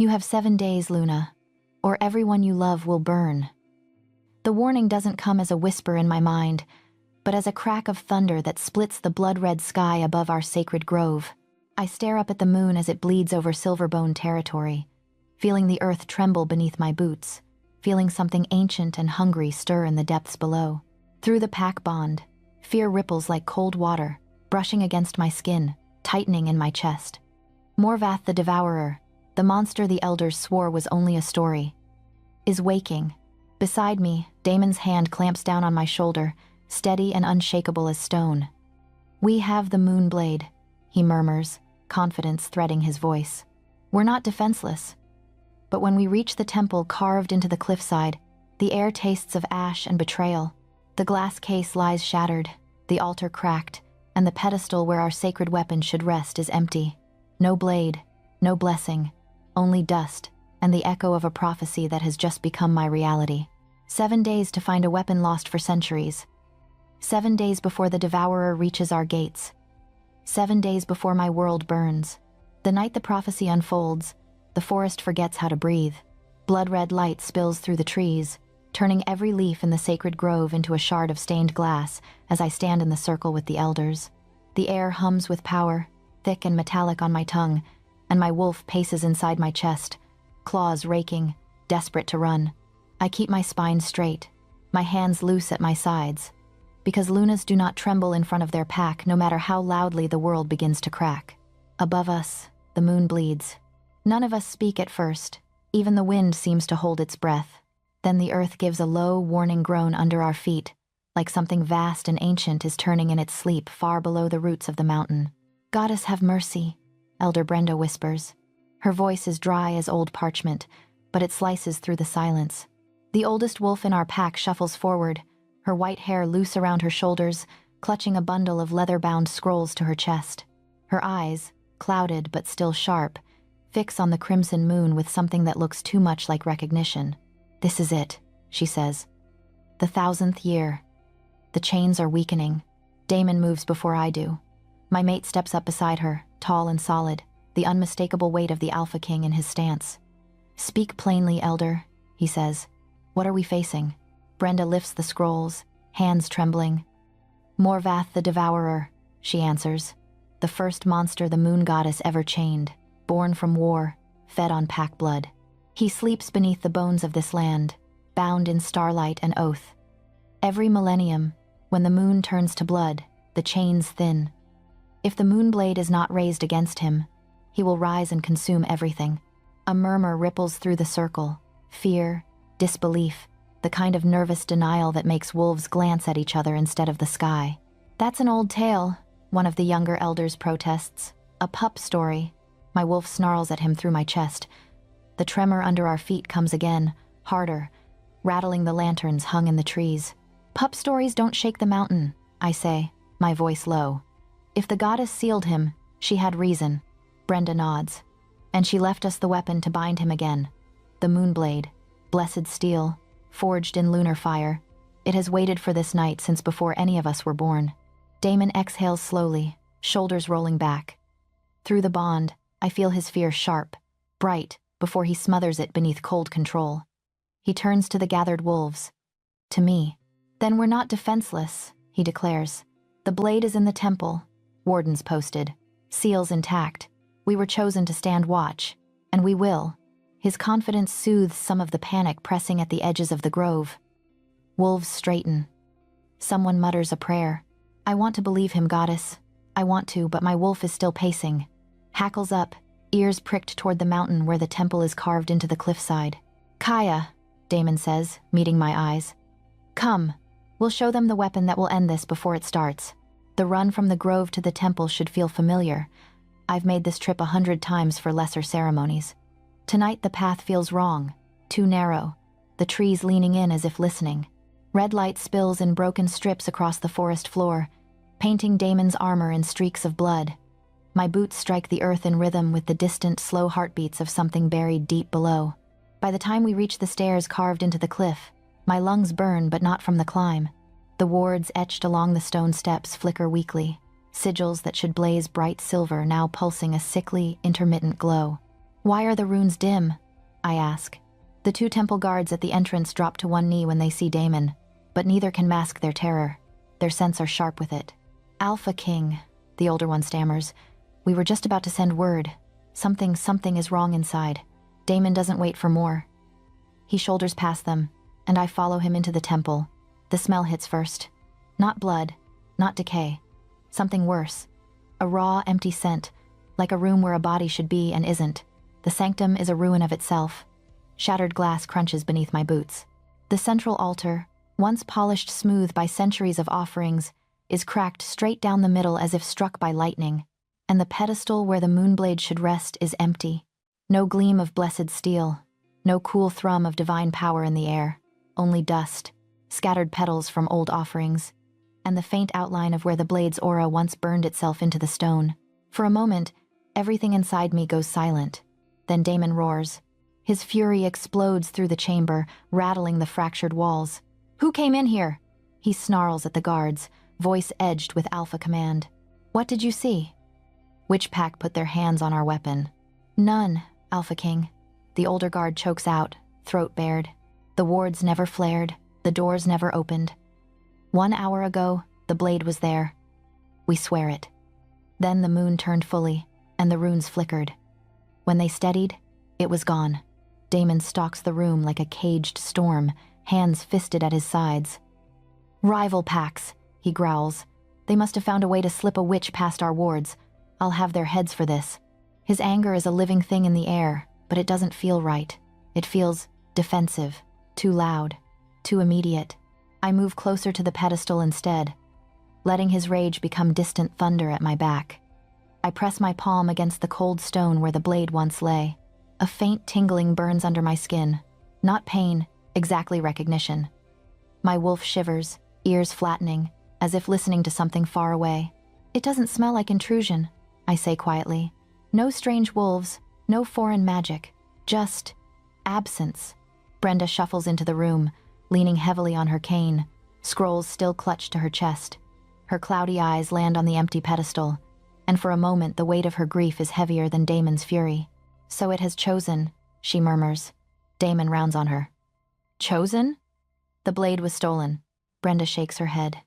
You have 7 days, Luna, or everyone you love will burn. The warning doesn't come as a whisper in my mind, but as a crack of thunder that splits the blood-red sky above our sacred grove. I stare up at the moon as it bleeds over Silverbone territory, feeling the earth tremble beneath my boots, feeling something ancient and hungry stir in the depths below. Through the pack bond, fear ripples like cold water, brushing against my skin, tightening in my chest. Morvath the Devourer, the monster the elders swore was only a story, is waking. Beside me, Damon's hand clamps down on my shoulder, steady and unshakable as stone. We have the Moonblade, he murmurs, confidence threading his voice. We're not defenseless. But when we reach the temple carved into the cliffside, the air tastes of ash and betrayal. The glass case lies shattered, the altar cracked, and the pedestal where our sacred weapon should rest is empty. No blade, no blessing, only dust, and the echo of a prophecy that has just become my reality. 7 days to find a weapon lost for centuries. 7 days before the Devourer reaches our gates. 7 days before my world burns. The night the prophecy unfolds, the forest forgets how to breathe. Blood-red light spills through the trees, turning every leaf in the sacred grove into a shard of stained glass as I stand in the circle with the elders. The air hums with power, thick and metallic on my tongue, and my wolf paces inside my chest, claws raking, desperate to run. I keep my spine straight, my hands loose at my sides, because Lunas do not tremble in front of their pack no matter how loudly the world begins to crack. Above us, the moon bleeds. None of us speak at first. Even the wind seems to hold its breath. Then the earth gives a low, warning groan under our feet, like something vast and ancient is turning in its sleep far below the roots of the mountain. "Goddess have mercy," Elder Brenda whispers. Her voice is dry as old parchment, but it slices through the silence. The oldest wolf in our pack shuffles forward, her white hair loose around her shoulders, clutching a bundle of leather-bound scrolls to her chest. Her eyes, clouded but still sharp, fix on the crimson moon with something that looks too much like recognition. "This is it," she says. "The 1000th year. The chains are weakening." Damon moves before I do. My mate steps up beside her, tall and solid, the unmistakable weight of the Alpha King in his stance. "Speak plainly, Elder," he says. "What are we facing?" Brenda lifts the scrolls, hands trembling. "Morvath the Devourer," she answers. "The first monster the moon goddess ever chained, born from war, fed on pack blood. He sleeps beneath the bones of this land, bound in starlight and oath. Every millennium, when the moon turns to blood, the chains thin. If the Moonblade is not raised against him, he will rise and consume everything." A murmur ripples through the circle, fear, disbelief, the kind of nervous denial that makes wolves glance at each other instead of the sky. "That's an old tale," one of the younger elders protests. "A pup story." My wolf snarls at him through my chest. The tremor under our feet comes again, harder, rattling the lanterns hung in the trees. "Pup stories don't shake the mountain," I say, my voice low. "If the goddess sealed him, she had reason." Brenda nods. "And she left us the weapon to bind him again. The Moonblade, blessed steel, forged in lunar fire. It has waited for this night since before any of us were born." Damon exhales slowly, shoulders rolling back. Through the bond, I feel his fear sharp, bright, before he smothers it beneath cold control. He turns to the gathered wolves. To me. "Then we're not defenseless," he declares. "The blade is in the temple, wardens posted, seals intact. We were chosen to stand watch, and we will." His confidence soothes some of the panic pressing at the edges of the grove. Wolves straighten. Someone mutters a prayer. "I want to believe him, goddess. I want to, but my wolf is still pacing." Hackles up, ears pricked toward the mountain where the temple is carved into the cliffside. "Kaya," Damon says, meeting my eyes. "Come, we'll show them the weapon that will end this before it starts." The run from the grove to the temple should feel familiar. I've made this trip 100 times for lesser ceremonies. Tonight the path feels wrong, too narrow, the trees leaning in as if listening. Red light spills in broken strips across the forest floor, painting Damon's armor in streaks of blood. My boots strike the earth in rhythm with the distant, slow heartbeats of something buried deep below. By the time we reach the stairs carved into the cliff, my lungs burn but not from the climb. The wards etched along the stone steps flicker weakly, sigils that should blaze bright silver now pulsing a sickly, intermittent glow. Why are the runes dim? I ask. The two temple guards at the entrance drop to one knee when they see Damon, but neither can mask their terror. Their scents are sharp with it. Alpha King, the older one stammers. We were just about to send word. Something is wrong inside. Damon doesn't wait for more. He shoulders past them, and I follow him into the temple. The smell hits first. Not blood, not decay. Something worse. A raw, empty scent, like a room where a body should be and isn't. The sanctum is a ruin of itself. Shattered glass crunches beneath my boots. The central altar, once polished smooth by centuries of offerings, is cracked straight down the middle as if struck by lightning, and the pedestal where the moonblade should rest is empty. No gleam of blessed steel, no cool thrum of divine power in the air, only dust, scattered petals from old offerings, and the faint outline of where the blade's aura once burned itself into the stone. For a moment, everything inside me goes silent. Then Damon roars. His fury explodes through the chamber, rattling the fractured walls. "Who came in here?" He snarls at the guards, voice edged with alpha command. "What did you see?" Which pack put their hands on our weapon? "None, Alpha King." The older guard chokes out, throat bared. The wards never flared, the doors never opened. 1 hour ago, the blade was there. We swear it. Then the moon turned fully, and the runes flickered. When they steadied, it was gone. Damon stalks the room like a caged storm, hands fisted at his sides. "Rival packs," he growls. "They must have found a way to slip a witch past our wards. I'll have their heads for this." His anger is a living thing in the air, but it doesn't feel right. It feels defensive, too loud, too immediate. I move closer to the pedestal instead, letting his rage become distant thunder at my back. I press my palm against the cold stone where the blade once lay. A faint tingling burns under my skin. Not pain, exactly recognition. My wolf shivers, ears flattening, as if listening to something far away. "It doesn't smell like intrusion," I say quietly. "No strange wolves, no foreign magic, just absence." Brenda shuffles into the room, leaning heavily on her cane, scrolls still clutched to her chest. Her cloudy eyes land on the empty pedestal, and for a moment the weight of her grief is heavier than Damon's fury. "So it has chosen," she murmurs. Damon rounds on her. "Chosen?" "The blade was stolen." Brenda shakes her head.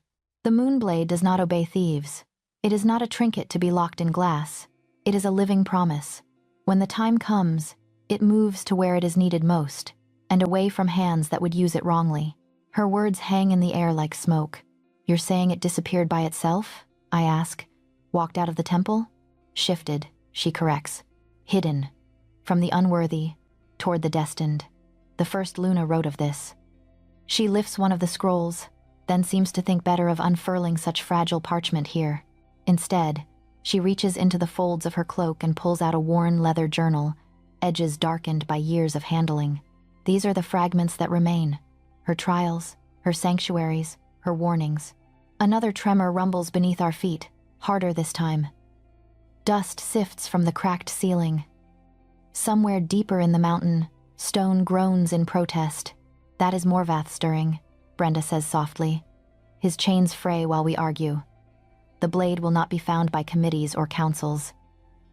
"The moonblade does not obey thieves. It is not a trinket to be locked in glass. It is a living promise. When the time comes, it moves to where it is needed most, and away from hands that would use it wrongly." Her words hang in the air like smoke. "You're saying it disappeared by itself?" I ask. "Walked out of the temple?" "Shifted," she corrects. "Hidden. From the unworthy, toward the destined. The first Luna wrote of this." She lifts one of the scrolls, then seems to think better of unfurling such fragile parchment here. Instead, she reaches into the folds of her cloak and pulls out a worn leather journal, edges darkened by years of handling. These are the fragments that remain. Her trials, her sanctuaries, her warnings. Another tremor rumbles beneath our feet, harder this time. Dust sifts from the cracked ceiling. Somewhere deeper in the mountain, stone groans in protest. "That is Morvath stirring," Brenda says softly. His chains fray while we argue. The blade will not be found by committees or councils.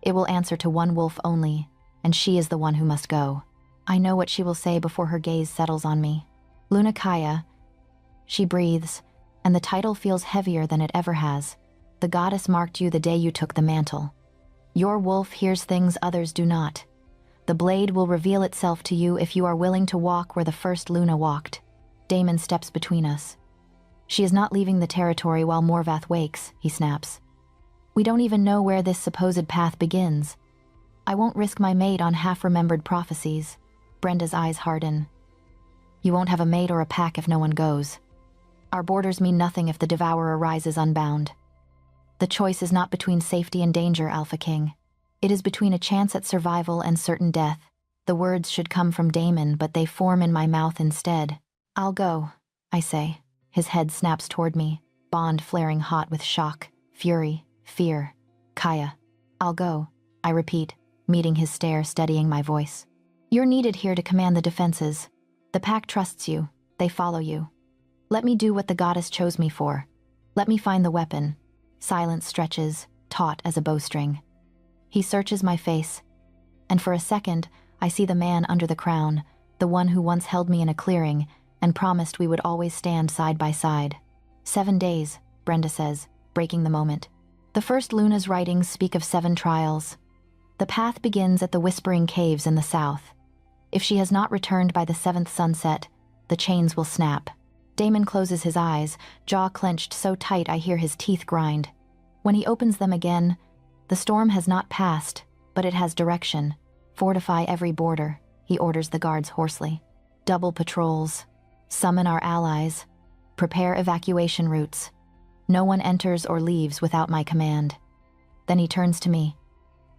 It will answer to one wolf only, and she is the one who must go. I know what she will say before her gaze settles on me. "Luna Kaya," she breathes, and the title feels heavier than it ever has. "The goddess marked you the day you took the mantle. Your wolf hears things others do not. The blade will reveal itself to you if you are willing to walk where the first Luna walked." Damon steps between us. "She is not leaving the territory while Morvath wakes," he snaps. "We don't even know where this supposed path begins. I won't risk my mate on half-remembered prophecies." Brenda's eyes harden. "You won't have a mate or a pack if no one goes. Our borders mean nothing if the devourer rises unbound. The choice is not between safety and danger, Alpha King. It is between a chance at survival and certain death." The words should come from Damon, but they form in my mouth instead. "I'll go," I say. His head snaps toward me, bond flaring hot with shock, fury, fear. "Kaya, I'll go," I repeat, meeting his stare, steadying my voice. "You're needed here to command the defenses. The pack trusts you. They follow you. Let me do what the goddess chose me for. Let me find the weapon." Silence stretches, taut as a bowstring. He searches my face, and for a second, I see the man under the crown, the one who once held me in a clearing and promised we would always stand side by side. 7 days, Brenda says, breaking the moment. The first Luna's writings speak of 7 trials. The path begins at the Whispering Caves in the south. If she has not returned by the 7th sunset, the chains will snap. Damon closes his eyes, jaw clenched so tight I hear his teeth grind. When he opens them again, the storm has not passed, but it has direction. Fortify every border, he orders the guards hoarsely. Double patrols. Summon our allies. Prepare evacuation routes. No one enters or leaves without my command. Then he turns to me,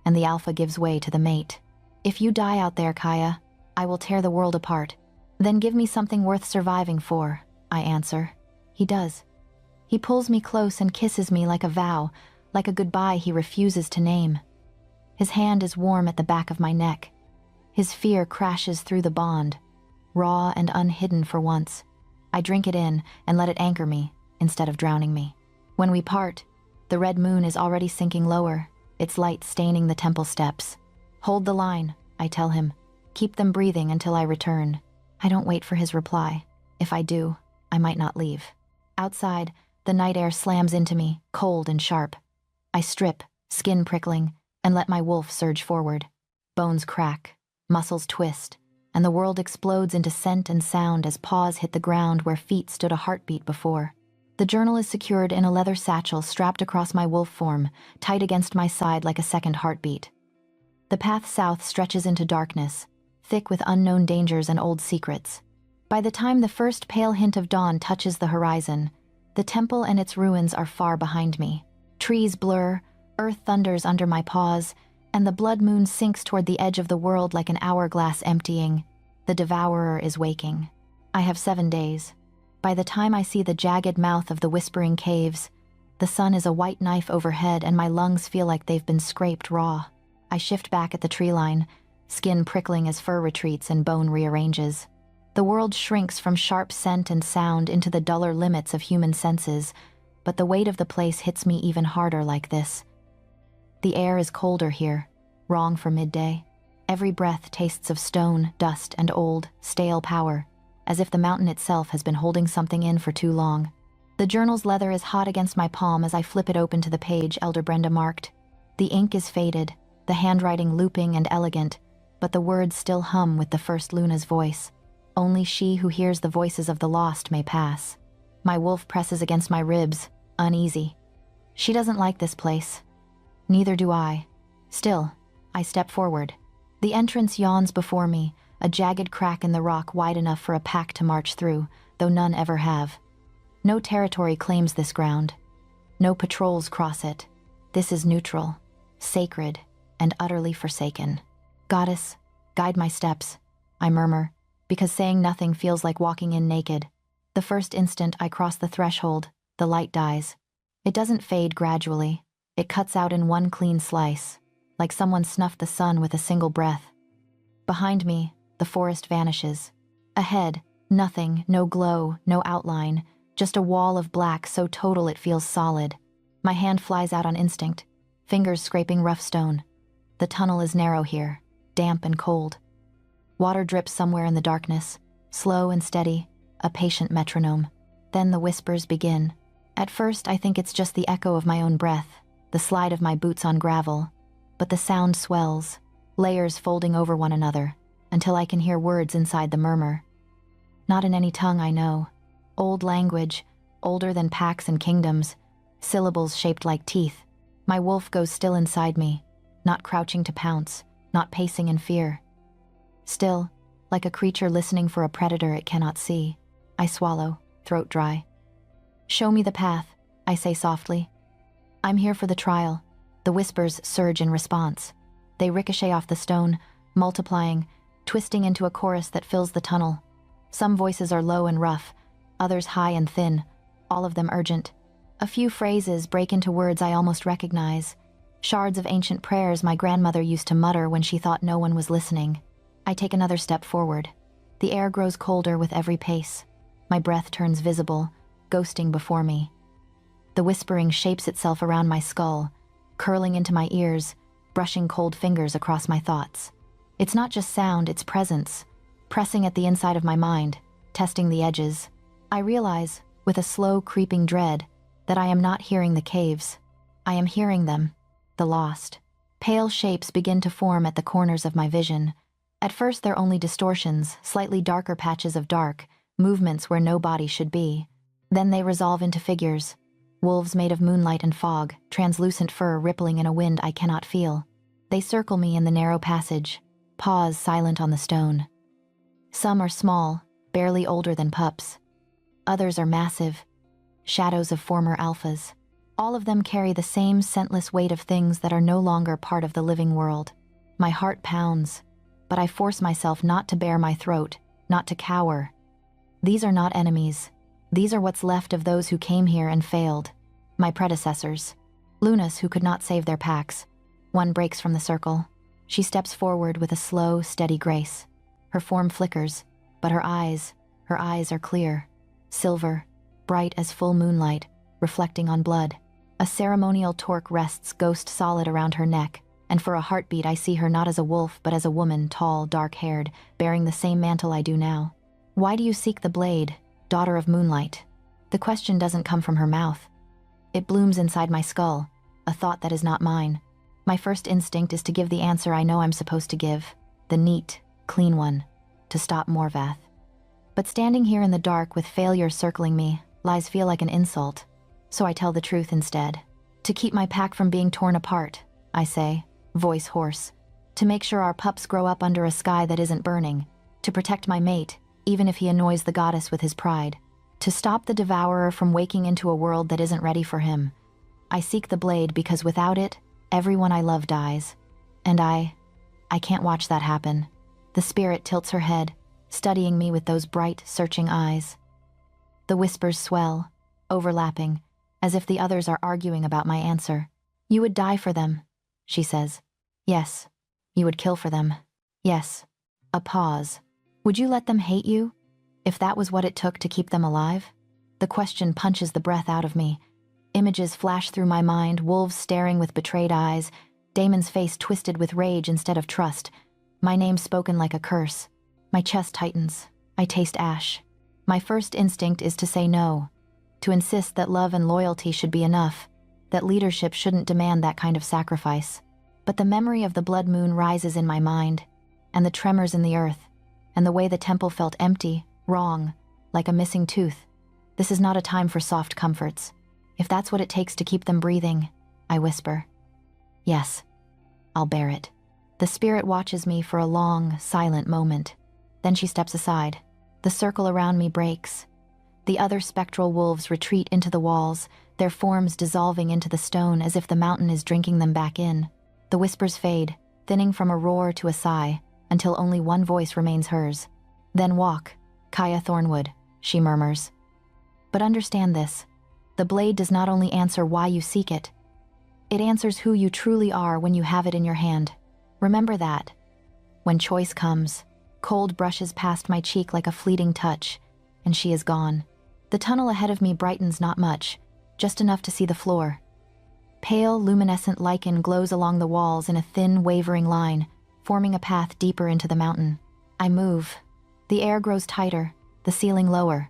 and the alpha gives way to the mate. If you die out there, Kaya, I will tear the world apart. Then give me something worth surviving for, I answer. He does. He pulls me close and kisses me like a vow, like a goodbye he refuses to name. His hand is warm at the back of my neck. His fear crashes through the bond, raw and unhidden for once. I drink it in and let it anchor me instead of drowning me. When we part, the red moon is already sinking lower, its light staining the temple steps. Hold the line, I tell him. Keep them breathing until I return. I don't wait for his reply. If I do, I might not leave. Outside, the night air slams into me, cold and sharp. I strip, skin prickling, and let my wolf surge forward. Bones crack, muscles twist, and the world explodes into scent and sound as paws hit the ground where feet stood a heartbeat before. The journal is secured in a leather satchel strapped across my wolf form, tight against my side like a second heartbeat. The path south stretches into darkness, thick with unknown dangers and old secrets. By the time the first pale hint of dawn touches the horizon, the temple and its ruins are far behind me. Trees blur, earth thunders under my paws, and the blood moon sinks toward the edge of the world like an hourglass emptying. The devourer is waking. I have 7 days. By the time I see the jagged mouth of the Whispering Caves, the sun is a white knife overhead and my lungs feel like they've been scraped raw. I shift back at the tree line, skin prickling as fur retreats and bone rearranges. The world shrinks from sharp scent and sound into the duller limits of human senses, but the weight of the place hits me even harder like this. The air is colder here, wrong for midday. Every breath tastes of stone, dust, and old, stale power, as if the mountain itself has been holding something in for too long. The journal's leather is hot against my palm as I flip it open to the page Elder Brenda marked. The ink is faded, the handwriting looping and elegant, but the words still hum with the first Luna's voice. Only she who hears the voices of the lost may pass. My wolf presses against my ribs, uneasy. She doesn't like this place. Neither do I. Still, I step forward. The entrance yawns before me, a jagged crack in the rock wide enough for a pack to march through, though none ever have. No territory claims this ground. No patrols cross it. This is neutral, sacred, and utterly forsaken. Goddess, guide my steps, I murmur, because saying nothing feels like walking in naked. The first instant I cross the threshold, the light dies. It doesn't fade gradually. It cuts out in one clean slice, like someone snuffed the sun with a single breath. Behind me, the forest vanishes. Ahead, nothing, no glow, no outline, just a wall of black so total it feels solid. My hand flies out on instinct, fingers scraping rough stone. The tunnel is narrow here, damp and cold. Water drips somewhere in the darkness, slow and steady, a patient metronome. Then the whispers begin. At first, I think it's just the echo of my own breath, the slide of my boots on gravel, but the sound swells, layers folding over one another, until I can hear words inside the murmur. Not in any tongue I know. Old language, older than packs and kingdoms, syllables shaped like teeth. My wolf goes still inside me, not crouching to pounce, not pacing in fear. Still, like a creature listening for a predator it cannot see, I swallow, throat dry. Show me the path, I say softly. I'm here for the trial. The whispers surge in response. They ricochet off the stone, multiplying, twisting into a chorus that fills the tunnel. Some voices are low and rough, others high and thin, all of them urgent. A few phrases break into words I almost recognize, shards of ancient prayers my grandmother used to mutter when she thought no one was listening. I take another step forward. The air grows colder with every pace. My breath turns visible, ghosting before me. The whispering shapes itself around my skull, curling into my ears, brushing cold fingers across my thoughts. It's not just sound, it's presence, pressing at the inside of my mind, testing the edges. I realize, with a slow creeping dread, that I am not hearing the caves. I am hearing them, the lost. Pale shapes begin to form at the corners of my vision. At first they're only distortions, slightly darker patches of dark, movements where no body should be. Then they resolve into figures, wolves made of moonlight and fog, translucent fur rippling in a wind I cannot feel. They circle me in the narrow passage, pause silent on the stone. Some are small, barely older than pups. Others are massive, shadows of former alphas. All of them carry the same scentless weight of things that are no longer part of the living world. My heart pounds, but I force myself not to bare my throat, not to cower. These are not enemies. These are what's left of those who came here and failed. My predecessors. Lunas who could not save their packs. One breaks from the circle. She steps forward with a slow, steady grace. Her form flickers, but her eyes are clear. Silver, bright as full moonlight, reflecting on blood. A ceremonial torque rests ghost solid around her neck, and for a heartbeat I see her not as a wolf but as a woman, tall, dark-haired, bearing the same mantle I do now. Why do you seek the blade, daughter of moonlight? The question doesn't come from her mouth. It blooms inside my skull, a thought that is not mine. My first instinct is to give the answer I know I'm supposed to give, the neat, clean one, to stop Morvath. But standing here in the dark with failure circling me, lies feel like an insult. So I tell the truth instead. To keep my pack from being torn apart, I say, voice hoarse. To make sure our pups grow up under a sky that isn't burning. To protect my mate, even if he annoys the goddess with his pride. To stop the devourer from waking into a world that isn't ready for him. I seek the blade because without it, everyone I love dies. And I can't watch that happen. The spirit tilts her head, studying me with those bright, searching eyes. The whispers swell, overlapping, as if the others are arguing about my answer. You would die for them, she says. Yes. You would kill for them. Yes. A pause. Would you let them hate you? If that was what it took to keep them alive? The question punches the breath out of me. Images flash through my mind, wolves staring with betrayed eyes, Damon's face twisted with rage instead of trust, my name spoken like a curse. My chest tightens. I taste ash. My first instinct is to say no, to insist that love and loyalty should be enough, that leadership shouldn't demand that kind of sacrifice. But the memory of the blood moon rises in my mind, and the tremors in the earth, and the way the temple felt empty, wrong, like a missing tooth. This is not a time for soft comforts. If that's what it takes to keep them breathing, I whisper. Yes, I'll bear it. The spirit watches me for a long, silent moment. Then she steps aside. The circle around me breaks. The other spectral wolves retreat into the walls, their forms dissolving into the stone as if the mountain is drinking them back in. The whispers fade, thinning from a roar to a sigh, until only one voice remains hers. Then walk, Kaya Thornwood, she murmurs. But understand this. The blade does not only answer why you seek it. It answers who you truly are when you have it in your hand. Remember that. When choice comes, cold brushes past my cheek like a fleeting touch, and she is gone. The tunnel ahead of me brightens not much, just enough to see the floor. Pale, luminescent lichen glows along the walls in a thin, wavering line, forming a path deeper into the mountain. I move. The air grows tighter, the ceiling lower.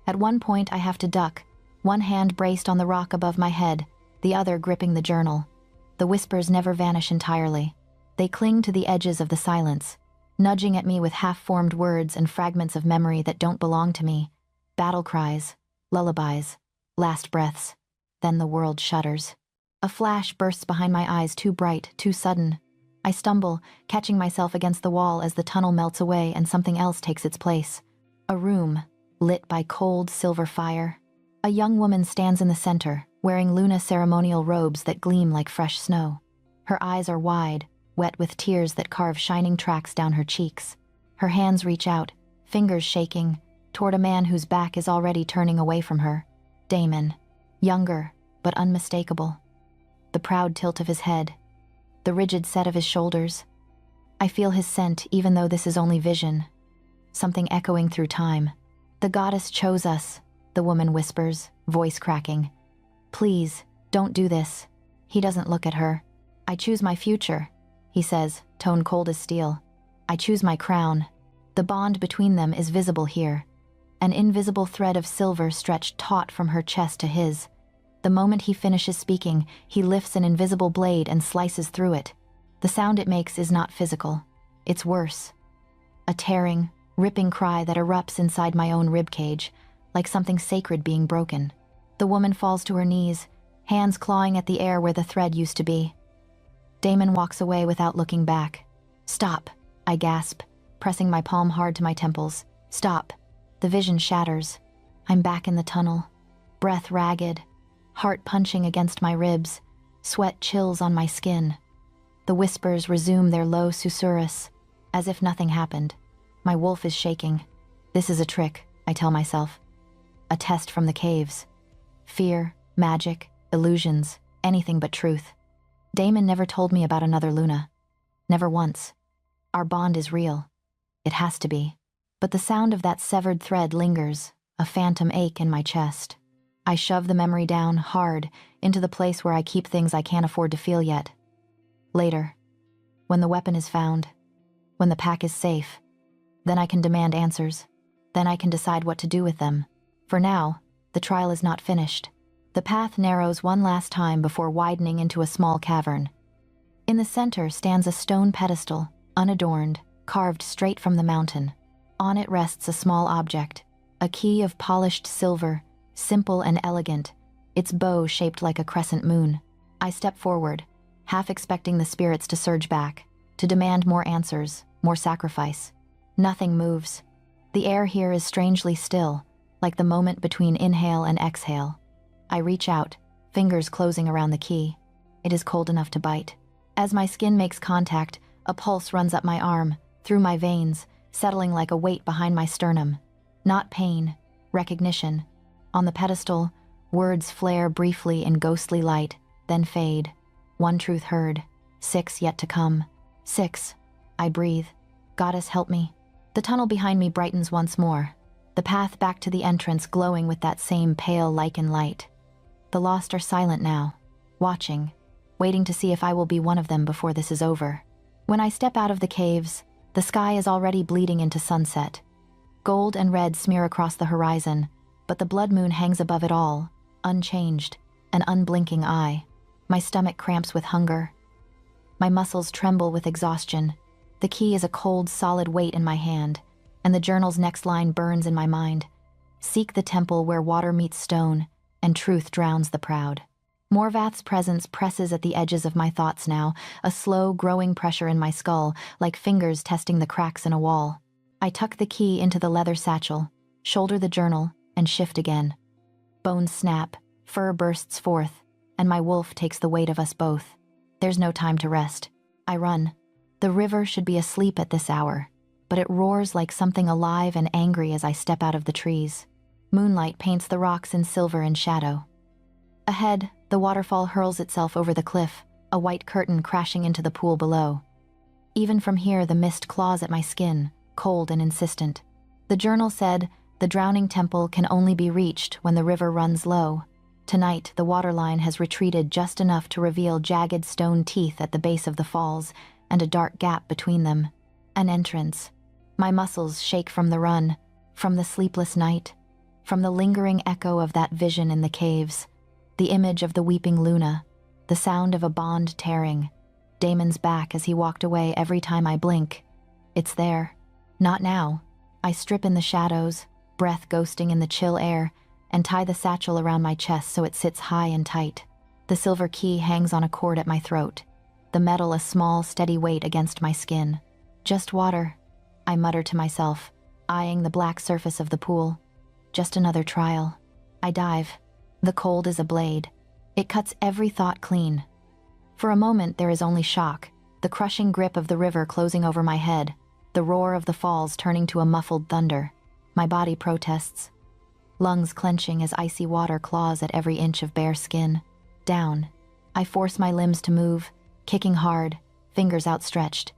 At one point I have to duck, one hand braced on the rock above my head, the other gripping the journal. The whispers never vanish entirely. They cling to the edges of the silence, nudging at me with half-formed words and fragments of memory that don't belong to me. Battle cries, lullabies, last breaths. Then the world shudders. A flash bursts behind my eyes, too bright, too sudden. I stumble, catching myself against the wall as the tunnel melts away and something else takes its place. A room, lit by cold silver fire. A young woman stands in the center, wearing Luna ceremonial robes that gleam like fresh snow. Her eyes are wide, wet with tears that carve shining tracks down her cheeks. Her hands reach out, fingers shaking, toward a man whose back is already turning away from her. Damon, younger, but unmistakable. The proud tilt of his head, the rigid set of his shoulders. I feel his scent even though this is only vision. Something echoing through time. The goddess chose us, the woman whispers, voice cracking. Please, don't do this. He doesn't look at her. I choose my future, he says, tone cold as steel. I choose my crown. The bond between them is visible here. An invisible thread of silver stretched taut from her chest to his. The moment he finishes speaking, he lifts an invisible blade and slices through it. The sound it makes is not physical. It's worse. A tearing, ripping cry that erupts inside my own ribcage, like something sacred being broken. The woman falls to her knees, hands clawing at the air where the thread used to be. Damon walks away without looking back. "Stop," I gasp, pressing my palm hard to my temples. "Stop." The vision shatters. I'm back in the tunnel. Breath ragged, heart punching against my ribs, sweat chills on my skin. The whispers resume their low susurrus, as if nothing happened. My wolf is shaking. This is a trick, I tell myself. A test from the caves. Fear, magic, illusions, anything but truth. Damon never told me about another Luna. Never once. Our bond is real. It has to be. But the sound of that severed thread lingers, a phantom ache in my chest. I shove the memory down, hard, into the place where I keep things I can't afford to feel yet. Later, when the weapon is found, when the pack is safe, then I can demand answers. Then I can decide what to do with them. For now, the trial is not finished. The path narrows one last time before widening into a small cavern. In the center stands a stone pedestal, unadorned, carved straight from the mountain. On it rests a small object, a key of polished silver, simple and elegant, its bow shaped like a crescent moon. I step forward, half expecting the spirits to surge back, to demand more answers, more sacrifice. Nothing moves. The air here is strangely still, like the moment between inhale and exhale. I reach out, fingers closing around the key. It is cold enough to bite. As my skin makes contact, a pulse runs up my arm, through my veins, settling like a weight behind my sternum. Not pain, recognition. On the pedestal, words flare briefly in ghostly light, then fade. One truth heard, 6 yet to come. 6. I breathe. Goddess, help me. The tunnel behind me brightens once more, the path back to the entrance glowing with that same pale lichen light. The lost are silent now, watching, waiting to see if I will be one of them before this is over. When I step out of the caves, the sky is already bleeding into sunset. Gold and red smear across the horizon, but the blood moon hangs above it all, unchanged, an unblinking eye. My stomach cramps with hunger. My muscles tremble with exhaustion. The key is a cold, solid weight in my hand, and the journal's next line burns in my mind. Seek the temple where water meets stone, and truth drowns the proud. Morvath's presence presses at the edges of my thoughts now, a slow, growing pressure in my skull, like fingers testing the cracks in a wall. I tuck the key into the leather satchel, shoulder the journal, and shift again. Bones snap, fur bursts forth, and my wolf takes the weight of us both. There's no time to rest. I run. The river should be asleep at this hour, but it roars like something alive and angry as I step out of the trees. Moonlight paints the rocks in silver and shadow. Ahead, the waterfall hurls itself over the cliff, a white curtain crashing into the pool below. Even from here, the mist claws at my skin, cold and insistent. The journal said, the drowning temple can only be reached when the river runs low. Tonight, the waterline has retreated just enough to reveal jagged stone teeth at the base of the falls and a dark gap between them. An entrance. My muscles shake from the run, from the sleepless night, from the lingering echo of that vision in the caves. The image of the weeping Luna, the sound of a bond tearing, Damon's back as he walked away every time I blink. It's there. Not now. I strip in the shadows, breath ghosting in the chill air, and tie the satchel around my chest so it sits high and tight. The silver key hangs on a cord at my throat, the metal a small, steady weight against my skin. Just water, I mutter to myself, eyeing the black surface of the pool. Just another trial. I dive. The cold is a blade. It cuts every thought clean. For a moment there is only shock, the crushing grip of the river closing over my head, the roar of the falls turning to a muffled thunder. My body protests, lungs clenching as icy water claws at every inch of bare skin. Down. I force my limbs to move, kicking hard, fingers outstretched.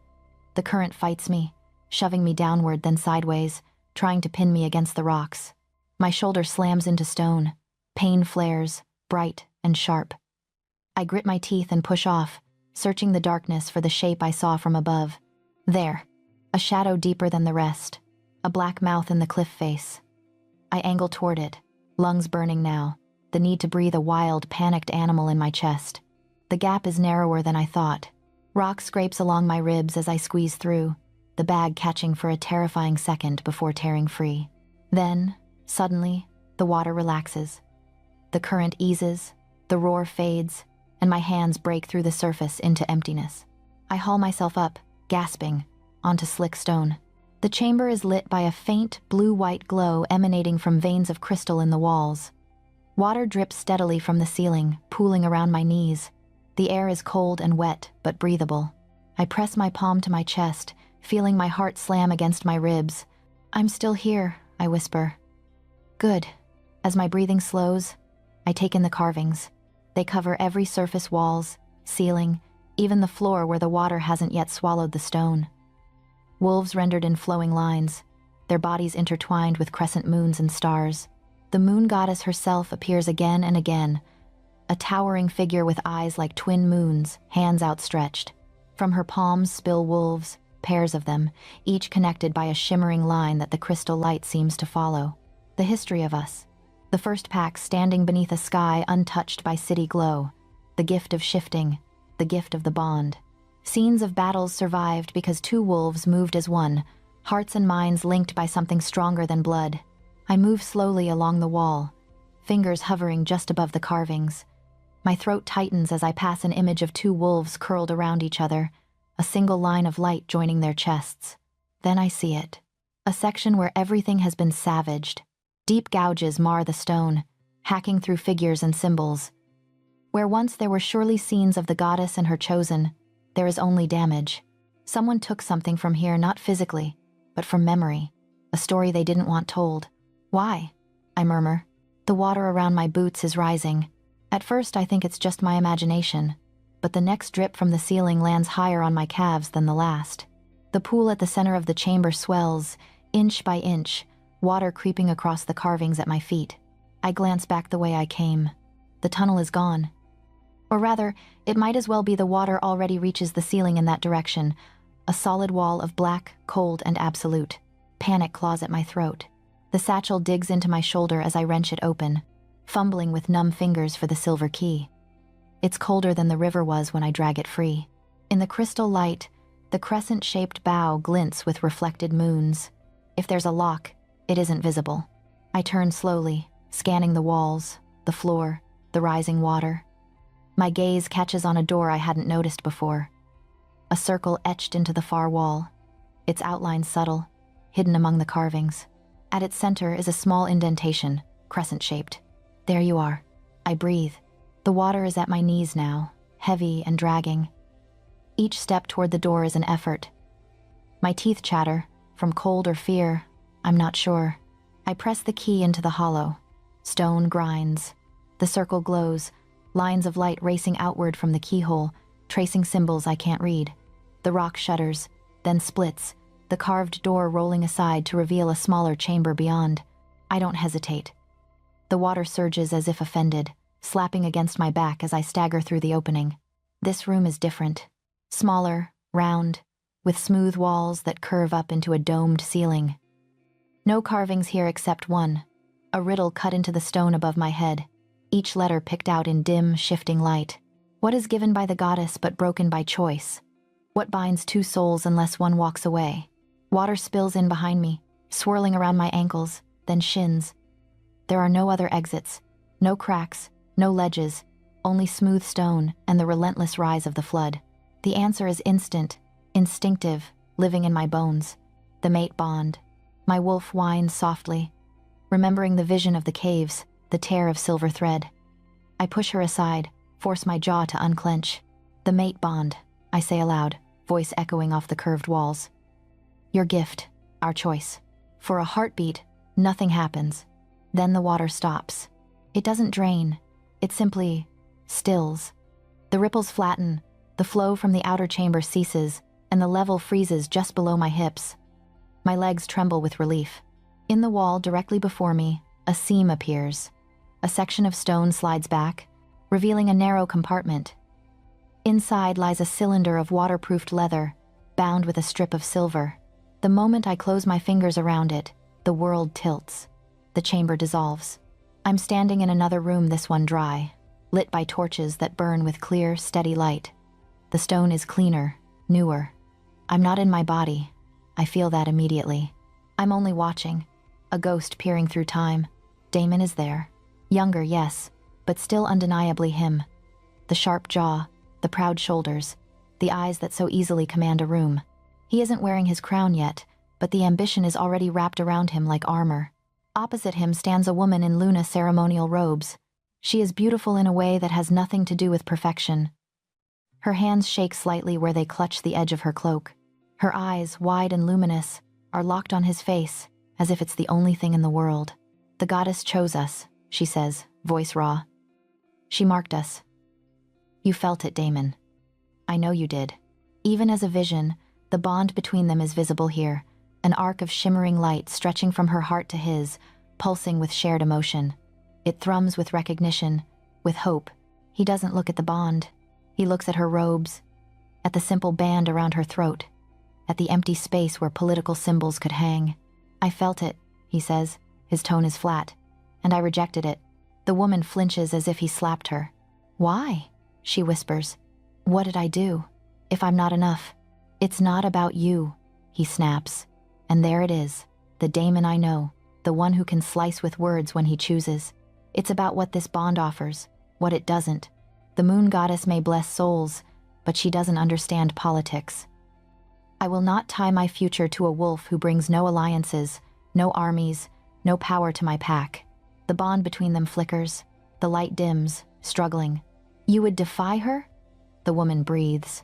The current fights me, shoving me downward then sideways, trying to pin me against the rocks. My shoulder slams into stone. Pain flares, bright and sharp. I grit my teeth and push off, searching the darkness for the shape I saw from above. There. a shadow deeper than the rest, a black mouth in the cliff face. I angle toward it, lungs burning now, the need to breathe a wild, panicked animal in my chest. The gap is narrower than I thought. Rock scrapes along my ribs as I squeeze through, the bag catching for a terrifying second before tearing free. Then, suddenly, the water relaxes. The current eases, the roar fades, and my hands break through the surface into emptiness. I haul myself up, gasping, onto slick stone. The chamber is lit by a faint, blue-white glow emanating from veins of crystal in the walls. Water drips steadily from the ceiling, pooling around my knees. The air is cold and wet, but breathable. I press my palm to my chest, feeling my heart slam against my ribs. "I'm still here," I whisper. "Good." As my breathing slows, I take in the carvings. They cover every surface, walls, ceiling, even the floor where the water hasn't yet swallowed the stone. Wolves rendered in flowing lines, their bodies intertwined with crescent moons and stars. The moon goddess herself appears again and again, a towering figure with eyes like twin moons, hands outstretched. From her palms spill wolves, pairs of them, each connected by a shimmering line that the crystal light seems to follow. The history of us. The first pack standing beneath a sky untouched by city glow. The gift of shifting, the gift of the bond. Scenes of battles survived because two wolves moved as one, hearts and minds linked by something stronger than blood. I move slowly along the wall, fingers hovering just above the carvings. My throat tightens as I pass an image of two wolves curled around each other, a single line of light joining their chests. Then I see it. A section where everything has been savaged. Deep gouges mar the stone, hacking through figures and symbols. Where once there were surely scenes of the goddess and her chosen, there is only damage. Someone took something from here, not physically, but from memory, a story they didn't want told. "Why?" I murmur. The water around my boots is rising. At first I think it's just my imagination, but the next drip from the ceiling lands higher on my calves than the last. The pool at the center of the chamber swells, inch by inch, water creeping across the carvings at my feet. I glance back the way I came. The tunnel is gone. Or rather, it might as well be the water already reaches the ceiling in that direction, a solid wall of black, cold, and absolute. Panic claws at my throat. The satchel digs into my shoulder as I wrench it open, fumbling with numb fingers for the silver key. It's colder than the river was when I drag it free. In the crystal light, the crescent-shaped bow glints with reflected moons. If there's a lock, it isn't visible. I turn slowly, scanning the walls, the floor, the rising water. My gaze catches on a door I hadn't noticed before. A circle etched into the far wall, its outline subtle, hidden among the carvings. At its center is a small indentation, crescent-shaped. There you are. I breathe. The water is at my knees now, heavy and dragging. Each step toward the door is an effort. My teeth chatter, from cold or fear, I'm not sure. I press the key into the hollow. Stone grinds. The circle glows, lines of light racing outward from the keyhole, tracing symbols I can't read. The rock shudders, then splits, the carved door rolling aside to reveal a smaller chamber beyond. I don't hesitate. The water surges as if offended, slapping against my back as I stagger through the opening. This room is different. Smaller, round, with smooth walls that curve up into a domed ceiling. No carvings here except one, a riddle cut into the stone above my head, each letter picked out in dim, shifting light. What is given by the goddess but broken by choice? What binds two souls unless one walks away? Water spills in behind me, swirling around my ankles, then shins. There are no other exits, no cracks, no ledges, only smooth stone and the relentless rise of the flood. The answer is instant, instinctive, living in my bones. The mate bond. My wolf whines softly, remembering the vision of the caves, the tear of silver thread. I push her aside, force my jaw to unclench. The mate bond, I say aloud, voice echoing off the curved walls. Your gift, our choice. For a heartbeat, nothing happens. Then the water stops. It doesn't drain, it simply stills. The ripples flatten, the flow from the outer chamber ceases, and the level freezes just below my hips. My legs tremble with relief. In the wall directly before me, a seam appears. A section of stone slides back, revealing a narrow compartment. Inside lies a cylinder of waterproofed leather, bound with a strip of silver. The moment I close my fingers around it, the world tilts. The chamber dissolves. I'm standing in another room, this one dry, lit by torches that burn with clear, steady light. The stone is cleaner, newer. I'm not in my body. I feel that immediately. I'm only watching, a ghost peering through time. Damon is there. Younger, yes, but still undeniably him. The sharp jaw, the proud shoulders, the eyes that so easily command a room. He isn't wearing his crown yet, but the ambition is already wrapped around him like armor. Opposite him stands a woman in Luna ceremonial robes. She is beautiful in a way that has nothing to do with perfection. Her hands shake slightly where they clutch the edge of her cloak. Her eyes, wide and luminous, are locked on his face, as if it's the only thing in the world. The goddess chose us, she says, voice raw. She marked us. You felt it, Damon. I know you did. Even as a vision, the bond between them is visible here, an arc of shimmering light stretching from her heart to his, pulsing with shared emotion. It thrums with recognition, with hope. He doesn't look at the bond. He looks at her robes, at the simple band around her throat, at the empty space where political symbols could hang. I felt it, he says. His tone is flat, and I rejected it. The woman flinches as if he slapped her. Why? She whispers. What did I do? If I'm not enough? It's not about you, he snaps. And there it is, the Damon I know, the one who can slice with words when he chooses. It's about what this bond offers, what it doesn't. The moon goddess may bless souls, but she doesn't understand politics. I will not tie my future to a wolf who brings no alliances, no armies, no power to my pack. The bond between them flickers, the light dims, struggling. You would defy her? The woman breathes.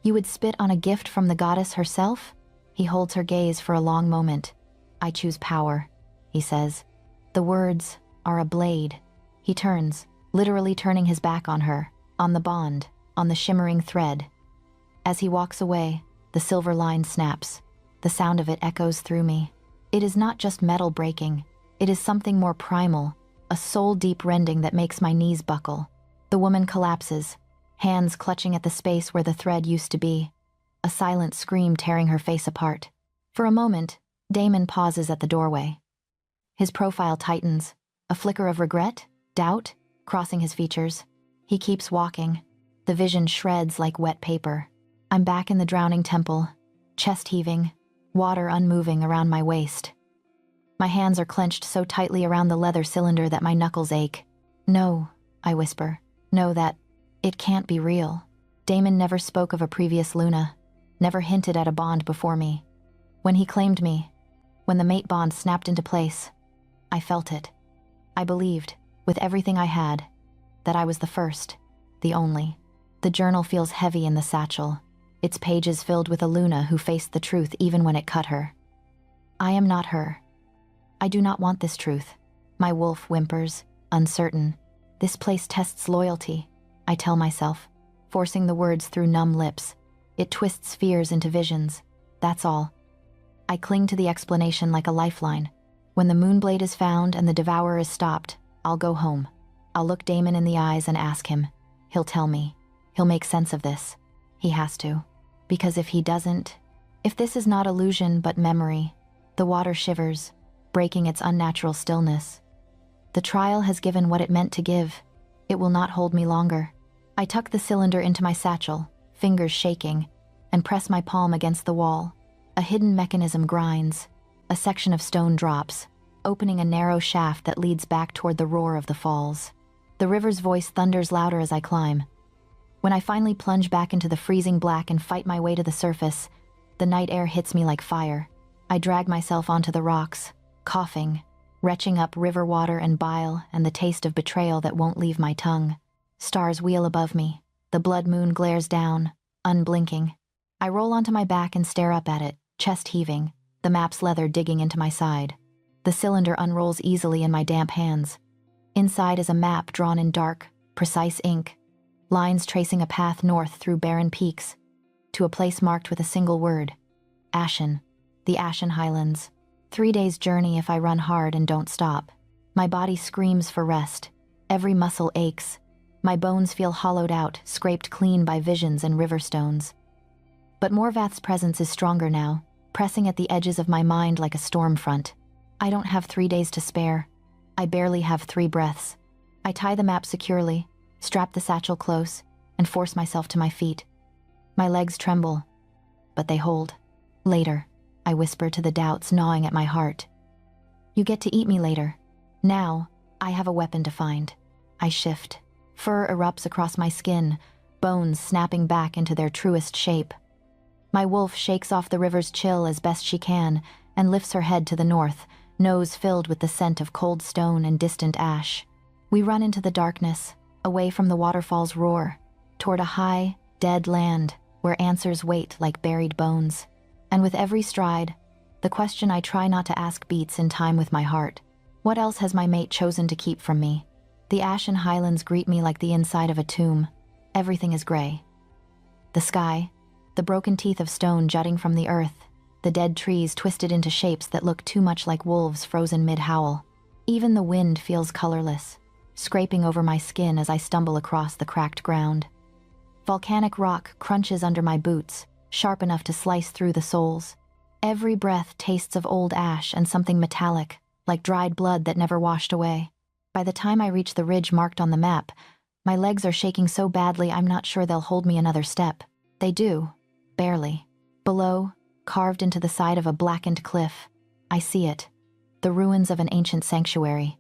You would spit on a gift from the goddess herself? He holds her gaze for a long moment. I choose power, he says. The words are a blade. He turns, literally turning his back on her, on the bond, on the shimmering thread. As he walks away, the silver line snaps. The sound of it echoes through me. It is not just metal breaking. It is something more primal, a soul-deep rending that makes my knees buckle. The woman collapses, hands clutching at the space where the thread used to be. A silent scream tearing her face apart. For a moment, Damon pauses at the doorway. His profile tightens, a flicker of regret, doubt, crossing his features. He keeps walking. The vision shreds like wet paper. I'm back in the drowning temple, chest heaving, water unmoving around my waist. My hands are clenched so tightly around the leather cylinder that my knuckles ache. No, I whisper. No, that it can't be real. Damon never spoke of a previous Luna, never hinted at a bond before me. When he claimed me, when the mate bond snapped into place, I felt it. I believed, with everything I had, that I was the first, the only. The journal feels heavy in the satchel, its pages filled with a Luna who faced the truth even when it cut her. I am not her. I do not want this truth. My wolf whimpers, uncertain. This place tests loyalty, I tell myself, forcing the words through numb lips. It twists fears into visions. That's all. I cling to the explanation like a lifeline. When the moonblade is found and the devourer is stopped, I'll go home. I'll look Damon in the eyes and ask him. He'll tell me. He'll make sense of this. He has to. Because if he doesn't, if this is not illusion but memory, the water shivers, breaking its unnatural stillness. The trial has given what it meant to give. It will not hold me longer. I tuck the cylinder into my satchel, fingers shaking, and press my palm against the wall. A hidden mechanism grinds. A section of stone drops, opening a narrow shaft that leads back toward the roar of the falls. The river's voice thunders louder as I climb. When I finally plunge back into the freezing black and fight my way to the surface, the night air hits me like fire. I drag myself onto the rocks, coughing, retching up river water and bile and the taste of betrayal that won't leave my tongue. Stars wheel above me. The blood moon glares down, unblinking. I roll onto my back and stare up at it, chest heaving, the map's leather digging into my side. The cylinder unrolls easily in my damp hands. Inside is a map drawn in dark, precise ink, lines tracing a path north through barren peaks, to a place marked with a single word. Ashen. The Ashen Highlands. 3 days' journey if I run hard and don't stop. My body screams for rest. Every muscle aches. My bones feel hollowed out, scraped clean by visions and river stones. But Morvath's presence is stronger now. pressing at the edges of my mind like a storm front. I don't have 3 days to spare. I barely have 3 breaths. I tie the map securely, strap the satchel close, and force myself to my feet. My legs tremble, but they hold. Later, I whisper to the doubts gnawing at my heart. You get to eat me later. Now, I have a weapon to find. I shift. Fur erupts across my skin, bones snapping back into their truest shape. My wolf shakes off the river's chill as best she can and lifts her head to the north, nose filled with the scent of cold stone and distant ash. We run into the darkness, away from the waterfall's roar, toward a high, dead land where answers wait like buried bones. And with every stride, the question I try not to ask beats in time with my heart. What else has my mate chosen to keep from me? The ashen highlands greet me like the inside of a tomb. Everything is gray. The sky, the broken teeth of stone jutting from the earth, the dead trees twisted into shapes that look too much like wolves frozen mid-howl. Even the wind feels colorless, scraping over my skin as I stumble across the cracked ground. Volcanic rock crunches under my boots, sharp enough to slice through the soles. Every breath tastes of old ash and something metallic, like dried blood that never washed away. By the time I reach the ridge marked on the map, my legs are shaking so badly I'm not sure they'll hold me another step. They do, barely. Below, carved into the side of a blackened cliff, I see it, the ruins of an ancient sanctuary.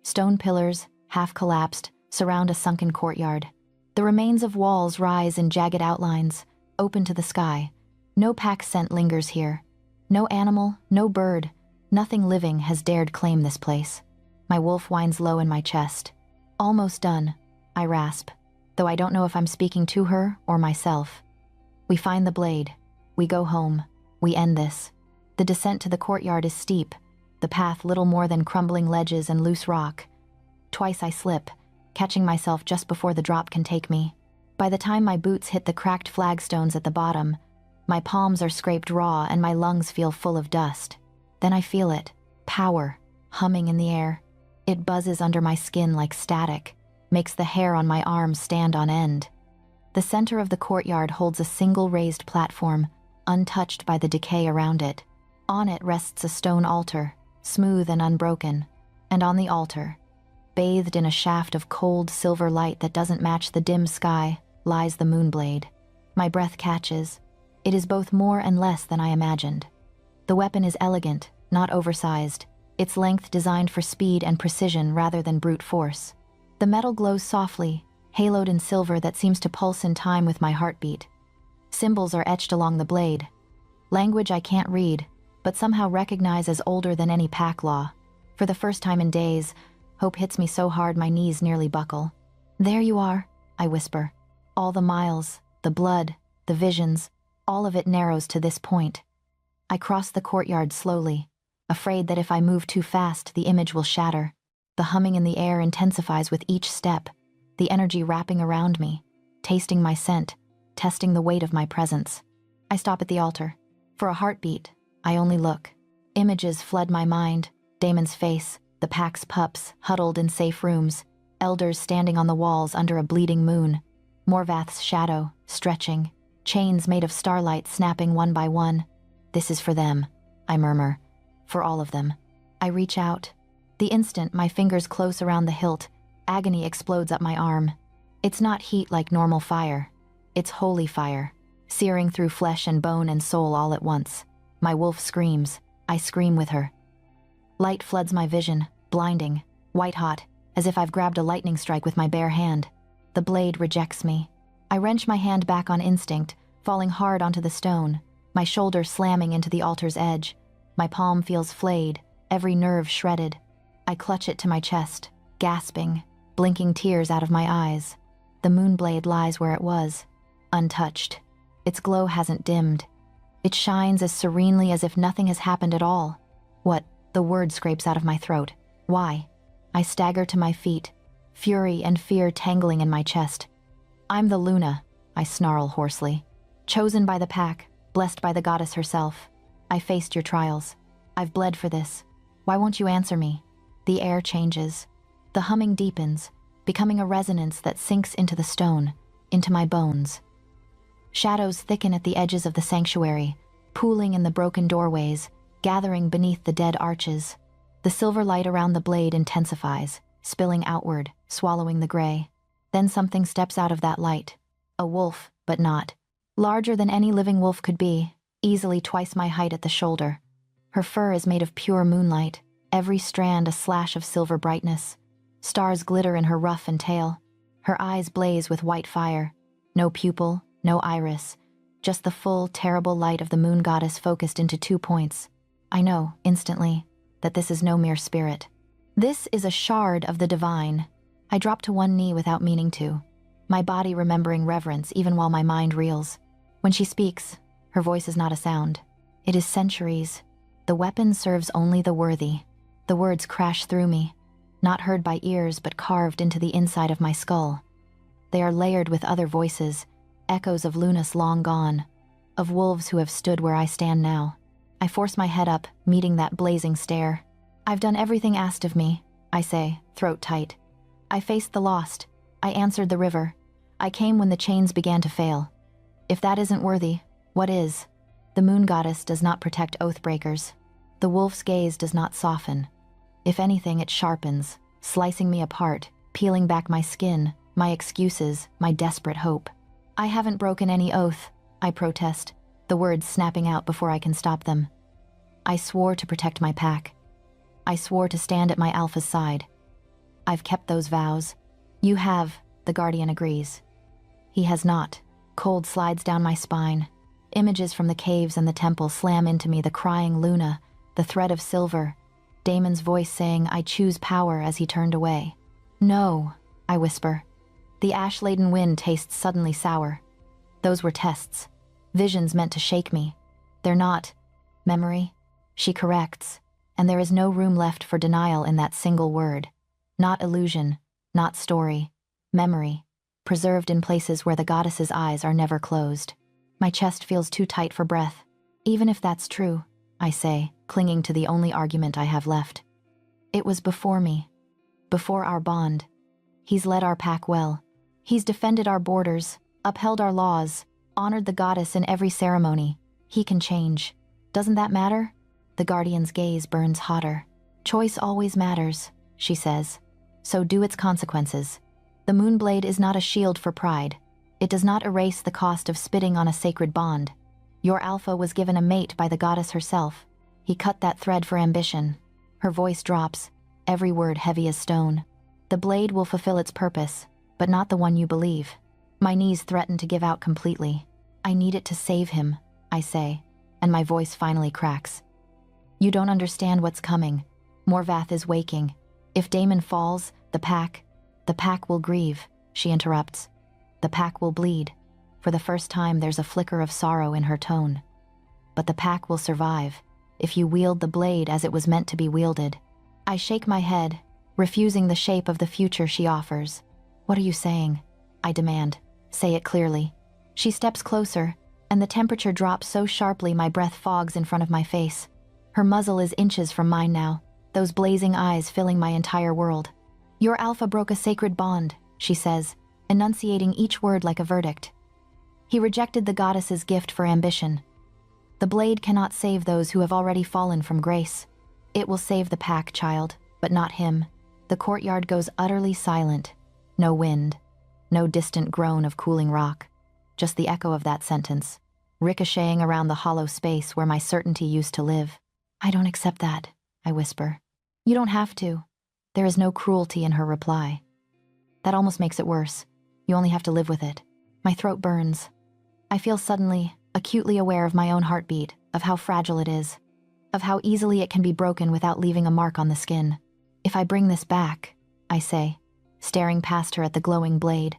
Stone pillars, half collapsed, surround a sunken courtyard. The remains of walls rise in jagged outlines, open to the sky. No pack scent lingers here. No animal, no bird, nothing living has dared claim this place. My wolf whines low in my chest. Almost done, I rasp, though I don't know if I'm speaking to her or myself. We find the blade. We go home. We end this. The descent to the courtyard is steep, the path little more than crumbling ledges and loose rock. Twice I slip, catching myself just before the drop can take me. By the time my boots hit the cracked flagstones at the bottom, my palms are scraped raw and my lungs feel full of dust. Then I feel it, power, humming in the air. It buzzes under my skin like static, makes the hair on my arms stand on end. The center of the courtyard holds a single raised platform, untouched by the decay around it. On it rests a stone altar, smooth and unbroken, and on the altar, bathed in a shaft of cold silver light that doesn't match the dim sky, lies the moonblade. My breath catches. It is both more and less than I imagined. The weapon is elegant, not oversized, its length designed for speed and precision rather than brute force. The metal glows softly, haloed in silver that seems to pulse in time with my heartbeat. Symbols are etched along the blade, language I can't read, but somehow recognize as older than any pack law. For the first time in days, hope hits me so hard my knees nearly buckle. There you are, I whisper. All the miles, the blood, the visions, all of it narrows to this point. I cross the courtyard slowly, afraid that if I move too fast, the image will shatter. The humming in the air intensifies with each step, the energy wrapping around me, tasting my scent, testing the weight of my presence. I stop at the altar. For a heartbeat, I only look. Images flood my mind, Damon's face, the pack's pups huddled in safe rooms, elders standing on the walls under a bleeding moon, Morvath's shadow, stretching, chains made of starlight snapping one by one. This is for them, I murmur. For all of them. I reach out. The instant my fingers close around the hilt, agony explodes up my arm. It's not heat like normal fire. It's holy fire, searing through flesh and bone and soul all at once. My wolf screams. I scream with her. Light floods my vision, blinding, white-hot, as if I've grabbed a lightning strike with my bare hand. The blade rejects me. I wrench my hand back on instinct, falling hard onto the stone, my shoulder slamming into the altar's edge. My palm feels flayed, every nerve shredded. I clutch it to my chest, gasping, blinking tears out of my eyes. The moonblade lies where it was, untouched. Its glow hasn't dimmed. It shines as serenely as if nothing has happened at all. What? The word scrapes out of my throat. Why? I stagger to my feet, fury and fear tangling in my chest. I'm the Luna, I snarl hoarsely. Chosen by the pack, blessed by the goddess herself. I faced your trials. I've bled for this. Why won't you answer me? The air changes. The humming deepens, becoming a resonance that sinks into the stone, into my bones. Shadows thicken at the edges of the sanctuary, pooling in the broken doorways, gathering beneath the dead arches. The silver light around the blade intensifies, spilling outward, swallowing the gray. Then something steps out of that light. A wolf, but not. Larger than any living wolf could be, easily twice my height at the shoulder. Her fur is made of pure moonlight, every strand a slash of silver brightness. Stars glitter in her ruff and tail. Her eyes blaze with white fire. No pupil, no iris, just the full, terrible light of the moon goddess focused into 2 points. I know, instantly, that this is no mere spirit. This is a shard of the divine. I drop to one knee without meaning to, my body remembering reverence even while my mind reels. When she speaks, her voice is not a sound. It is centuries. The weapon serves only the worthy. The words crash through me, not heard by ears but carved into the inside of my skull. They are layered with other voices, echoes of Lunas long gone, of wolves who have stood where I stand now. I force my head up, meeting that blazing stare. I've done everything asked of me, I say, throat tight. I faced the lost. I answered the river. I came when the chains began to fail. If that isn't worthy, what is? The moon goddess does not protect oath-breakers. The wolf's gaze does not soften. If anything, it sharpens, slicing me apart, peeling back my skin, my excuses, my desperate hope. I haven't broken any oath, I protest, the words snapping out before I can stop them. I swore to protect my pack. I swore to stand at my alpha's side. I've kept those vows. You have, the guardian agrees. He has not. Cold slides down my spine. Images from the caves and the temple slam into me, the crying Luna, the thread of silver, Damon's voice saying, I choose power, as he turned away. No, I whisper. The ash-laden wind tastes suddenly sour. Those were tests. Visions meant to shake me. They're not. Memory? She corrects, and there is no room left for denial in that single word. Not illusion, not story. Memory, preserved in places where the goddess's eyes are never closed. My chest feels too tight for breath. Even if that's true, I say, clinging to the only argument I have left. It was before me. Before our bond. He's led our pack well. He's defended our borders, upheld our laws, honored the goddess in every ceremony. He can change. Doesn't that matter? The guardian's gaze burns hotter. Choice always matters, she says. So do its consequences. The moonblade is not a shield for pride. It does not erase the cost of spitting on a sacred bond. Your alpha was given a mate by the goddess herself. He cut that thread for ambition. Her voice drops, every word heavy as stone. The blade will fulfill its purpose, but not the one you believe. My knees threaten to give out completely. I need it to save him, I say, and my voice finally cracks. You don't understand what's coming. Morvath is waking. If Damon falls, the pack will grieve, she interrupts. The pack will bleed. For the first time, there's a flicker of sorrow in her tone. But the pack will survive, if you wield the blade as it was meant to be wielded. I shake my head, refusing the shape of the future she offers. What are you saying? I demand. Say it clearly. She steps closer, and the temperature drops so sharply my breath fogs in front of my face. Her muzzle is inches from mine now, those blazing eyes filling my entire world. Your alpha broke a sacred bond, she says, enunciating each word like a verdict. He rejected the goddess's gift for ambition. The blade cannot save those who have already fallen from grace. It will save the pack, child, but not him. The courtyard goes utterly silent. No wind, no distant groan of cooling rock, just the echo of that sentence, ricocheting around the hollow space where my certainty used to live. I don't accept that, I whisper. You don't have to. There is no cruelty in her reply. That almost makes it worse. You only have to live with it. My throat burns. I feel suddenly, acutely aware of my own heartbeat, of how fragile it is, of how easily it can be broken without leaving a mark on the skin. If I bring this back, I say, staring past her at the glowing blade.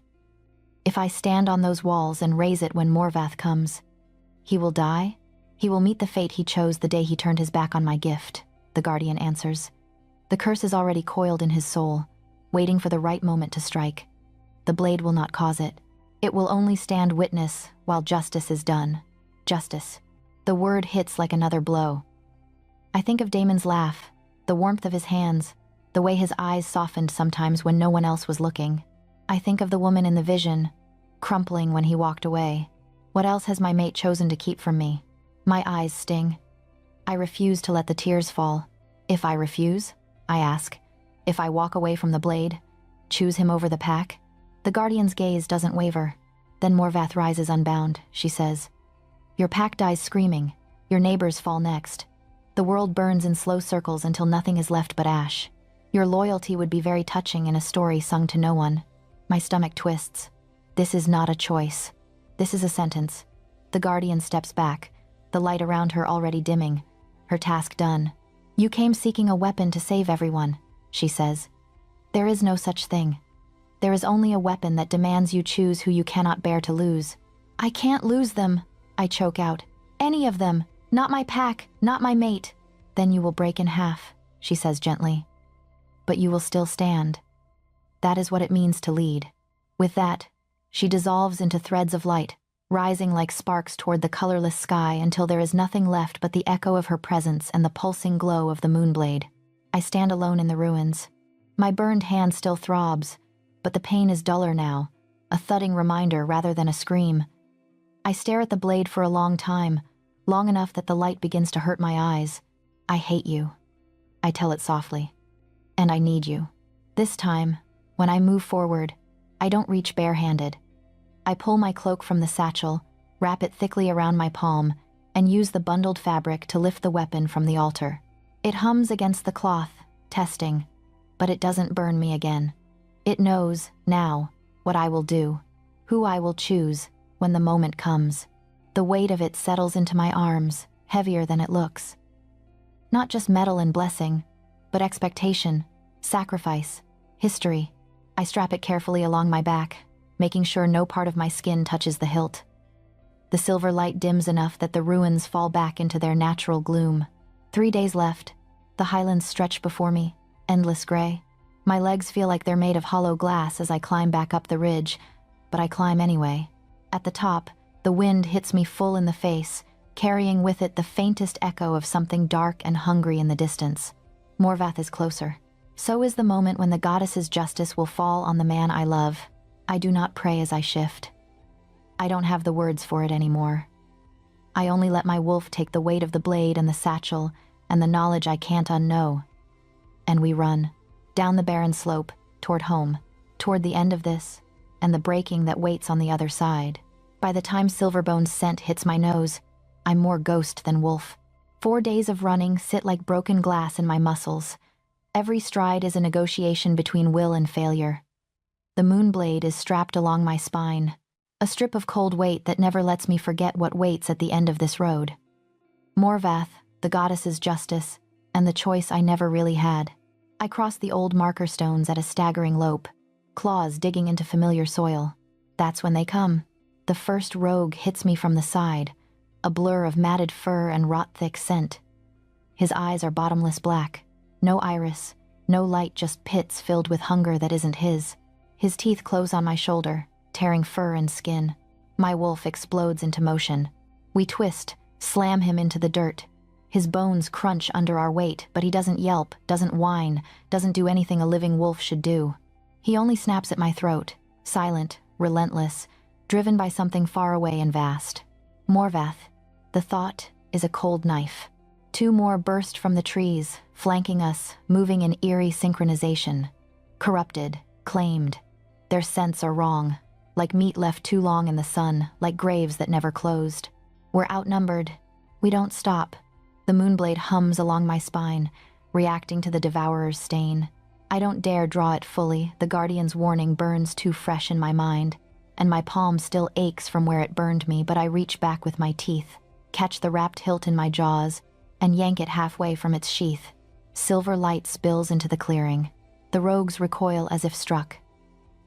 If I stand on those walls and raise it when Morvath comes, he will die? He will meet the fate he chose the day he turned his back on my gift, the guardian answers. The curse is already coiled in his soul, waiting for the right moment to strike. The blade will not cause it. It will only stand witness while justice is done. Justice. The word hits like another blow. I think of Damon's laugh, the warmth of his hands, the way his eyes softened sometimes when no one else was looking. I think of the woman in the vision, crumpling when he walked away. What else has my mate chosen to keep from me? My eyes sting. I refuse to let the tears fall. If I refuse, I ask, if I walk away from the blade, choose him over the pack? The Guardian's gaze doesn't waver. Then Morvath rises unbound, she says. Your pack dies screaming. Your neighbors fall next. The world burns in slow circles until nothing is left but ash. Your loyalty would be very touching in a story sung to no one. My stomach twists. This is not a choice. This is a sentence. The Guardian steps back, the light around her already dimming, her task done. You came seeking a weapon to save everyone, she says. There is no such thing. There is only a weapon that demands you choose who you cannot bear to lose. I can't lose them, I choke out. Any of them. Not my pack, not my mate. Then you will break in half, she says gently. But you will still stand. That is what it means to lead. With that, she dissolves into threads of light, rising like sparks toward the colorless sky until there is nothing left but the echo of her presence and the pulsing glow of the moonblade. I stand alone in the ruins. My burned hand still throbs, but the pain is duller now, a thudding reminder rather than a scream. I stare at the blade for a long time, long enough that the light begins to hurt my eyes. I hate you, I tell it softly. And I need you. This time, when I move forward, I don't reach barehanded. I pull my cloak from the satchel, wrap it thickly around my palm, and use the bundled fabric to lift the weapon from the altar. It hums against the cloth, testing, but it doesn't burn me again. It knows, now, what I will do, who I will choose, when the moment comes. The weight of it settles into my arms, heavier than it looks. Not just metal and blessing, but expectation, sacrifice, history. I strap it carefully along my back, making sure no part of my skin touches the hilt. The silver light dims enough that the ruins fall back into their natural gloom. 3 days left. The highlands stretch before me, endless gray. My legs feel like they're made of hollow glass as I climb back up the ridge, but I climb anyway. At the top, the wind hits me full in the face, carrying with it the faintest echo of something dark and hungry in the distance. Morvath is closer. So is the moment when the goddess's justice will fall on the man I love. I do not pray as I shift. I don't have the words for it anymore. I only let my wolf take the weight of the blade and the satchel and the knowledge I can't unknow. And we run, down the barren slope, toward home, toward the end of this, and the breaking that waits on the other side. By the time Silverbone's scent hits my nose, I'm more ghost than wolf. 4 days of running sit like broken glass in my muscles. Every stride is a negotiation between will and failure. The moonblade is strapped along my spine, a strip of cold weight that never lets me forget what waits at the end of this road. Morvath, the goddess's justice, and the choice I never really had. I cross the old marker stones at a staggering lope, claws digging into familiar soil. That's when they come. The first rogue hits me from the side, a blur of matted fur and rot-thick scent. His eyes are bottomless black, no iris, no light, just pits filled with hunger that isn't his. His teeth close on my shoulder, tearing fur and skin. My wolf explodes into motion. We twist, slam him into the dirt. His bones crunch under our weight, but he doesn't yelp, doesn't whine, doesn't do anything a living wolf should do. He only snaps at my throat, silent, relentless, driven by something far away and vast. Morvath, the thought is a cold knife. 2 more burst from the trees, flanking us, moving in eerie synchronization. Corrupted, claimed. Their scents are wrong, like meat left too long in the sun, like graves that never closed. We're outnumbered. We don't stop. The moonblade hums along my spine, reacting to the devourer's stain. I don't dare draw it fully, the guardian's warning burns too fresh in my mind, and my palm still aches from where it burned me, but I reach back with my teeth, catch the wrapped hilt in my jaws, and yank it halfway from its sheath. Silver light spills into the clearing. The rogues recoil as if struck.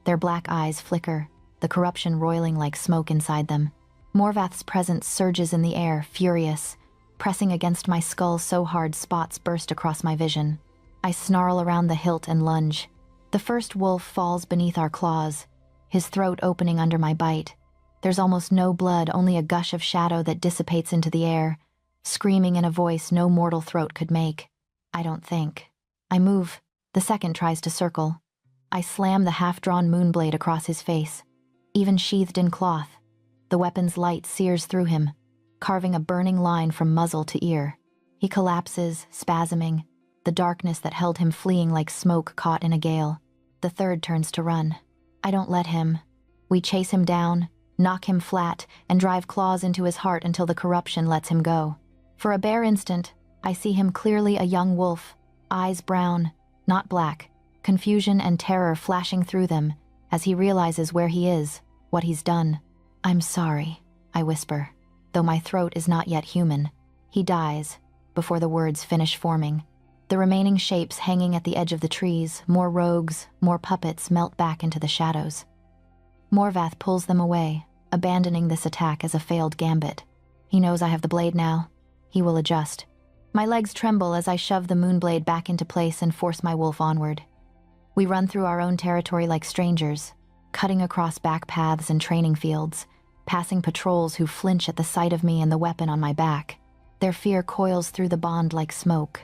Their black eyes flicker, the corruption roiling like smoke inside them. Morvath's presence surges in the air, furious, pressing against my skull so hard spots burst across my vision. I snarl around the hilt and lunge. The first wolf falls beneath our claws, his throat opening under my bite. There's almost no blood, only a gush of shadow that dissipates into the air, screaming in a voice no mortal throat could make. I don't think. I move. The second tries to circle. I slam the half-drawn moonblade across his face. Even sheathed in cloth, the weapon's light sears through him. carving a burning line from muzzle to ear. He collapses, spasming, the darkness that held him fleeing like smoke caught in a gale. The third turns to run. I don't let him. We chase him down, knock him flat, and drive claws into his heart until the corruption lets him go. For a bare instant, I see him clearly a young wolf, eyes brown, not black, confusion and terror flashing through them as he realizes where he is, what he's done. "I'm sorry," I whisper, though my throat is not yet human. He dies, before the words finish forming. The remaining shapes hanging at the edge of the trees, more rogues, more puppets, melt back into the shadows. Morvath pulls them away, abandoning this attack as a failed gambit. He knows I have the blade now. He will adjust. My legs tremble as I shove the moonblade back into place and force my wolf onward. We run through our own territory like strangers, cutting across back paths and training fields, passing patrols who flinch at the sight of me and the weapon on my back. Their fear coils through the bond like smoke.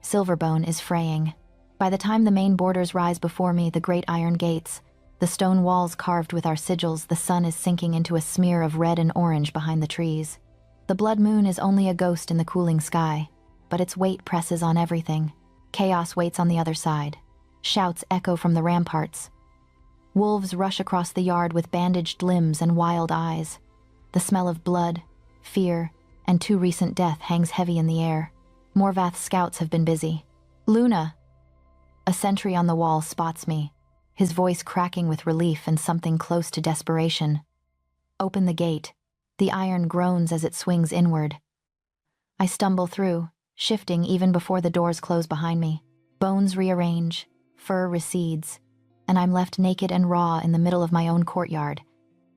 Silverbone is fraying. By the time the main borders rise before me, the great iron gates, the stone walls carved with our sigils, the sun is sinking into a smear of red and orange behind the trees. The blood moon is only a ghost in the cooling sky, but its weight presses on everything. Chaos waits on the other side. Shouts echo from the ramparts. Wolves rush across the yard with bandaged limbs and wild eyes. The smell of blood, fear, and too recent death hangs heavy in the air. Morvath's scouts have been busy. "Luna!" A sentry on the wall spots me, his voice cracking with relief and something close to desperation. Open the gate. The iron groans as it swings inward. I stumble through, shifting even before the doors close behind me. Bones rearrange, fur recedes, and I'm left naked and raw in the middle of my own courtyard,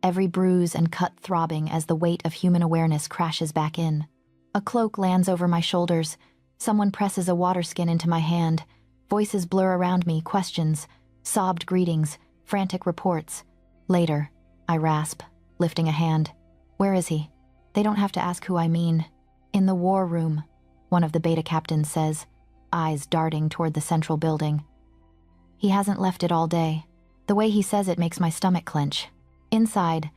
every bruise and cut throbbing as the weight of human awareness crashes back in. A cloak lands over my shoulders. Someone presses a water skin into my hand. Voices blur around me, questions, sobbed greetings, frantic reports. "Later," I rasp, lifting a hand. "Where is he?" "They don't have to ask who I mean." "In the war room," one of the beta captains says, eyes darting toward the central building. He hasn't left it all day. The way he says it makes my stomach clench. Inside,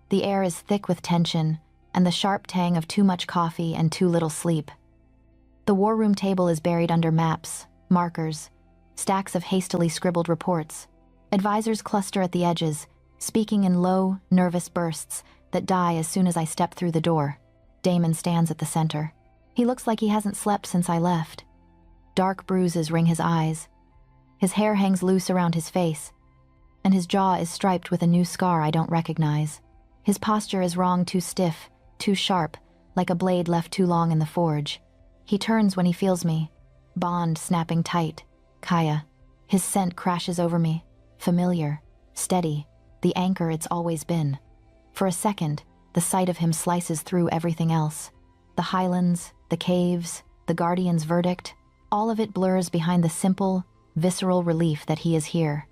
the air is thick with tension and the sharp tang of too much coffee and too little sleep. The war room table is buried under maps, markers, stacks of hastily scribbled reports. Advisors cluster at the edges, speaking in low, nervous bursts that die as soon as I step through the door. Damon stands at the center. He looks like he hasn't slept since I left. Dark bruises ring his eyes. His hair hangs loose around his face, and his jaw is striped with a new scar I don't recognize. His posture is wrong, too stiff, too sharp, like a blade left too long in the forge. He turns when he feels me, bond snapping tight. Kaya. His scent crashes over me, familiar, steady, the anchor it's always been. For a second, the sight of him slices through everything else. The highlands, the caves, the Guardian's verdict, all of it blurs behind the simple, visceral relief that he is here.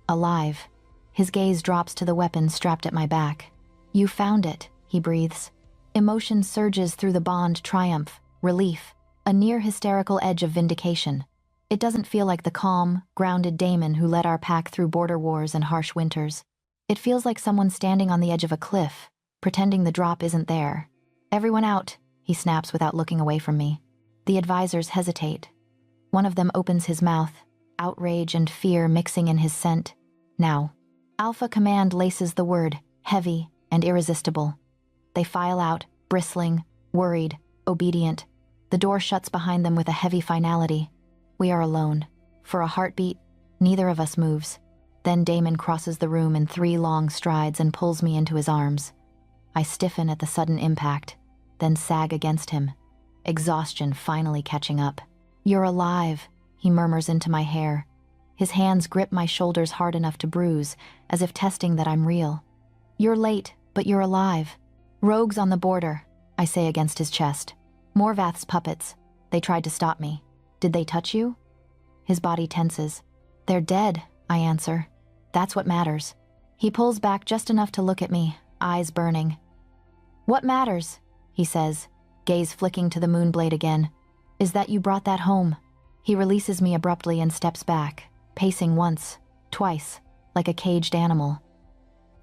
Alive. His gaze drops to the weapon strapped at my back. "You found it," he breathes. Emotion surges through the bond, triumph, relief, a near hysterical edge of vindication. It doesn't feel like the calm, grounded Damon who led our pack through border wars and harsh winters. It feels like someone standing on the edge of a cliff, pretending the drop isn't there. "Everyone out," he snaps without looking away from me. The advisors hesitate. One of them opens his mouth, outrage and fear mixing in his scent. "Now." Alpha Command laces the word, heavy and irresistible. They file out, bristling, worried, obedient. The door shuts behind them with a heavy finality. We are alone. For a heartbeat, neither of us moves. Then Damon crosses the room in 3 long strides and pulls me into his arms. I stiffen at the sudden impact, then sag against him, exhaustion finally catching up. "You're alive," he murmurs into my hair. His hands grip my shoulders hard enough to bruise, as if testing that I'm real. "You're late, but you're alive." "Rogues on the border," I say against his chest. "Morvath's puppets. They tried to stop me. Did they touch you?" His body tenses. "They're dead," I answer. "That's what matters." He pulls back just enough to look at me, eyes burning. "What matters?" he says, gaze flicking to the moonblade again. "Is that you brought that home." He releases me abruptly and steps back, pacing once, twice, like a caged animal.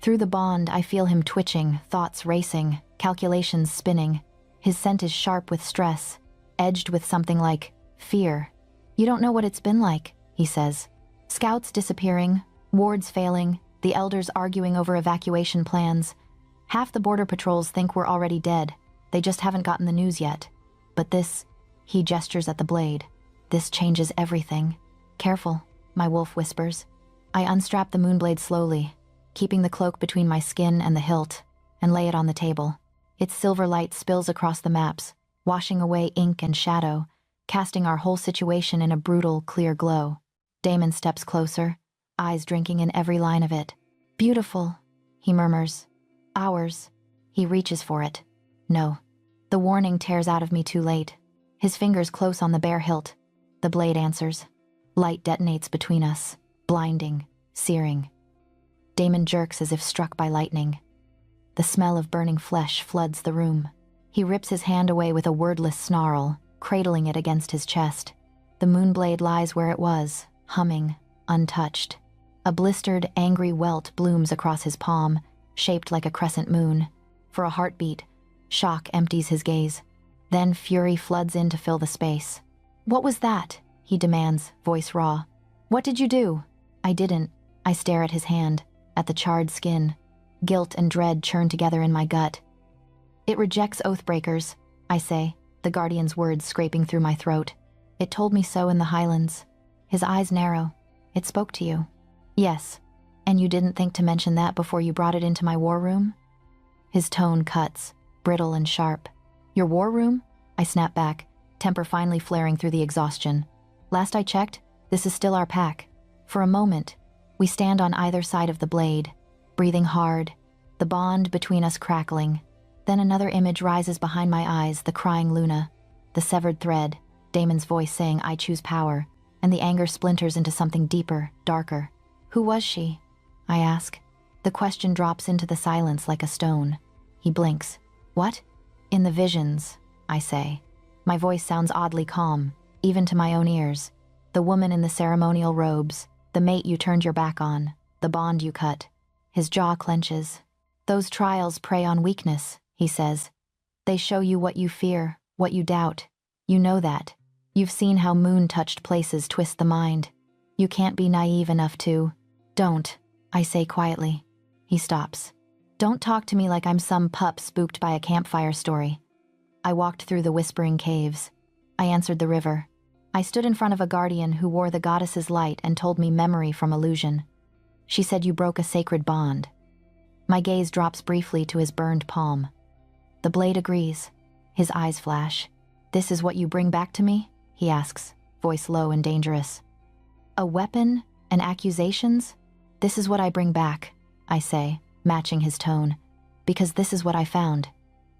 Through the bond, I feel him twitching, thoughts racing, calculations spinning. His scent is sharp with stress, edged with something like fear. "You don't know what it's been like," he says. "Scouts disappearing, wards failing, the elders arguing over evacuation plans. Half the border patrols think we're already dead. They just haven't gotten the news yet. But this," he gestures at the blade, "this changes everything." "Careful," my wolf whispers. I unstrap the moonblade slowly, keeping the cloak between my skin and the hilt, and lay it on the table. Its silver light spills across the maps, washing away ink and shadow, casting our whole situation in a brutal, clear glow. Damon steps closer, eyes drinking in every line of it. "Beautiful," he murmurs. "Ours." He reaches for it. No. The warning tears out of me too late. His fingers close on the bare hilt. The blade answers. Light detonates between us, blinding, searing. Damon jerks as if struck by lightning. The smell of burning flesh floods the room. He rips his hand away with a wordless snarl, cradling it against his chest. The moonblade lies where it was, humming, untouched. A blistered, angry welt blooms across his palm, shaped like a crescent moon. For a heartbeat, shock empties his gaze. Then fury floods in to fill the space. "What was that?" he demands, voice raw. "What did you do?" "I didn't." I stare at his hand, at the charred skin. Guilt and dread churn together in my gut. "It rejects Oathbreakers," I say, the Guardian's words scraping through my throat. "It told me so in the Highlands." His eyes narrow. "It spoke to you?" "Yes. And you didn't think to mention that before you brought it into my war room?" His tone cuts, brittle and sharp. "Your war room?" I snap back, temper finally flaring through the exhaustion. "Last I checked, this is still our pack." For a moment, we stand on either side of the blade, breathing hard, the bond between us crackling. Then another image rises behind my eyes, the crying Luna, the severed thread, Damon's voice saying I choose power, and the anger splinters into something deeper, darker. "Who was she?" I ask. The question drops into the silence like a stone. He blinks. "What?" "In the visions," I say. My voice sounds oddly calm, even to my own ears. "The woman in the ceremonial robes, the mate you turned your back on, the bond you cut." His jaw clenches. "Those trials prey on weakness," he says. "They show you what you fear, what you doubt. You know that. You've seen how moon-touched places twist the mind. You can't be naive enough to—" "Don't," I say quietly. He stops. "Don't talk to me like I'm some pup spooked by a campfire story." I walked through the whispering caves. I answered the river. I stood in front of a guardian who wore the goddess's light and told me memory from illusion. She said you broke a sacred bond. My gaze drops briefly to his burned palm. The blade agrees. His eyes flash. "This is what you bring back to me?" he asks, voice low and dangerous. "A weapon and accusations? This is what I bring back," I say, matching his tone. "Because this is what I found.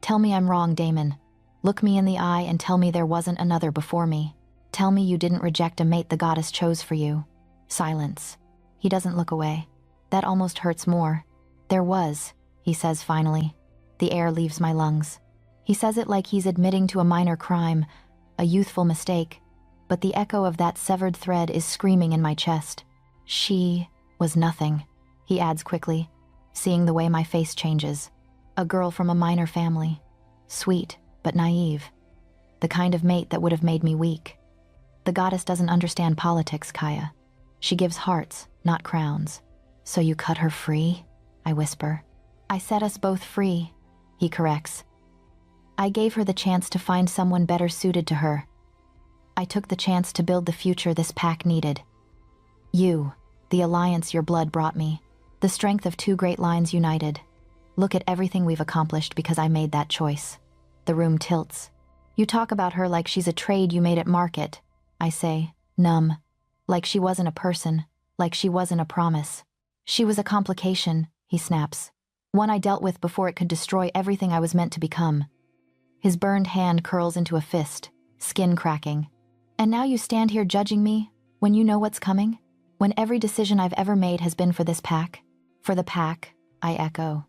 Tell me I'm wrong, Damon. Look me in the eye and tell me there wasn't another before me. Tell me you didn't reject a mate the goddess chose for you." Silence. He doesn't look away. That almost hurts more. "There was," he says finally. The air leaves my lungs. He says it like he's admitting to a minor crime, a youthful mistake. But the echo of that severed thread is screaming in my chest. "She was nothing," he adds quickly, seeing the way my face changes. "A girl from a minor family. Sweet, but naive. The kind of mate that would have made me weak. The goddess doesn't understand politics, Kaya. She gives hearts, not crowns." "So you cut her free?" I whisper. "I set us both free," he corrects. "I gave her the chance to find someone better suited to her. I took the chance to build the future this pack needed. You, the alliance your blood brought me, the strength of two great lines united. Look at everything we've accomplished because I made that choice." The room tilts. "You talk about her like she's a trade you made at market," I say, numb. "Like she wasn't a person, like she wasn't a promise." "She was a complication," he snaps. "One I dealt with before it could destroy everything I was meant to become." His burned hand curls into a fist, skin cracking. "And now you stand here judging me, when you know what's coming? When every decision I've ever made has been for this pack?" "For the pack," I echo.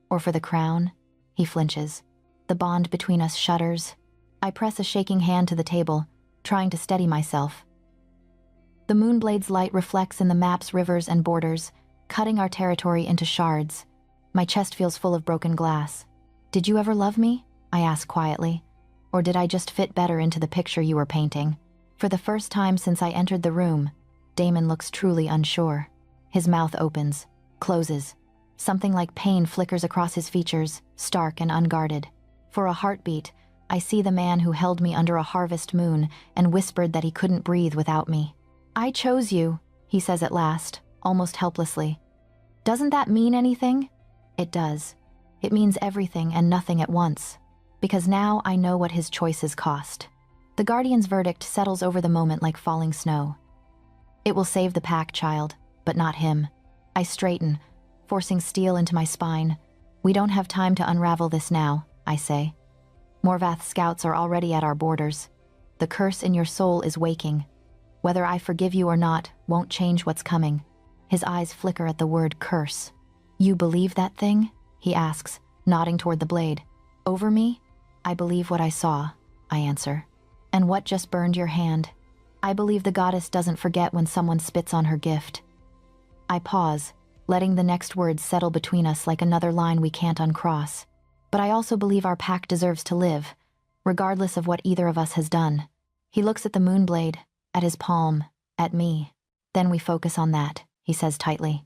"Or for the crown?" He flinches. The bond between us shudders. I press a shaking hand to the table, trying to steady myself. The moonblade's light reflects in the maps, rivers, and borders, cutting our territory into shards. My chest feels full of broken glass. "Did you ever love me?" I ask quietly. Or did I just fit better into the picture you were painting? For the first time since I entered the room, Damon looks truly unsure. His mouth opens, closes. Something like pain flickers across his features, stark and unguarded. For a heartbeat, I see the man who held me under a harvest moon and whispered that he couldn't breathe without me. "I chose you," he says at last, almost helplessly. "Doesn't that mean anything?" It does. It means everything and nothing at once. Because now I know what his choices cost. The Guardian's verdict settles over the moment like falling snow. It will save the pack, child, but not him. I straighten, forcing steel into my spine. "We don't have time to unravel this now," I say. "Morvath's scouts are already at our borders. The curse in your soul is waking. Whether I forgive you or not won't change what's coming." His eyes flicker at the word curse. "You believe that thing?" he asks, nodding toward the blade. "Over me?" "I believe what I saw," I answer. "And what just burned your hand?" "I believe the goddess doesn't forget when someone spits on her gift." I pause, letting the next words settle between us like another line we can't uncross. "But I also believe our pack deserves to live, regardless of what either of us has done." He looks at the moonblade, at his palm, at me. "Then we focus on that," he says tightly.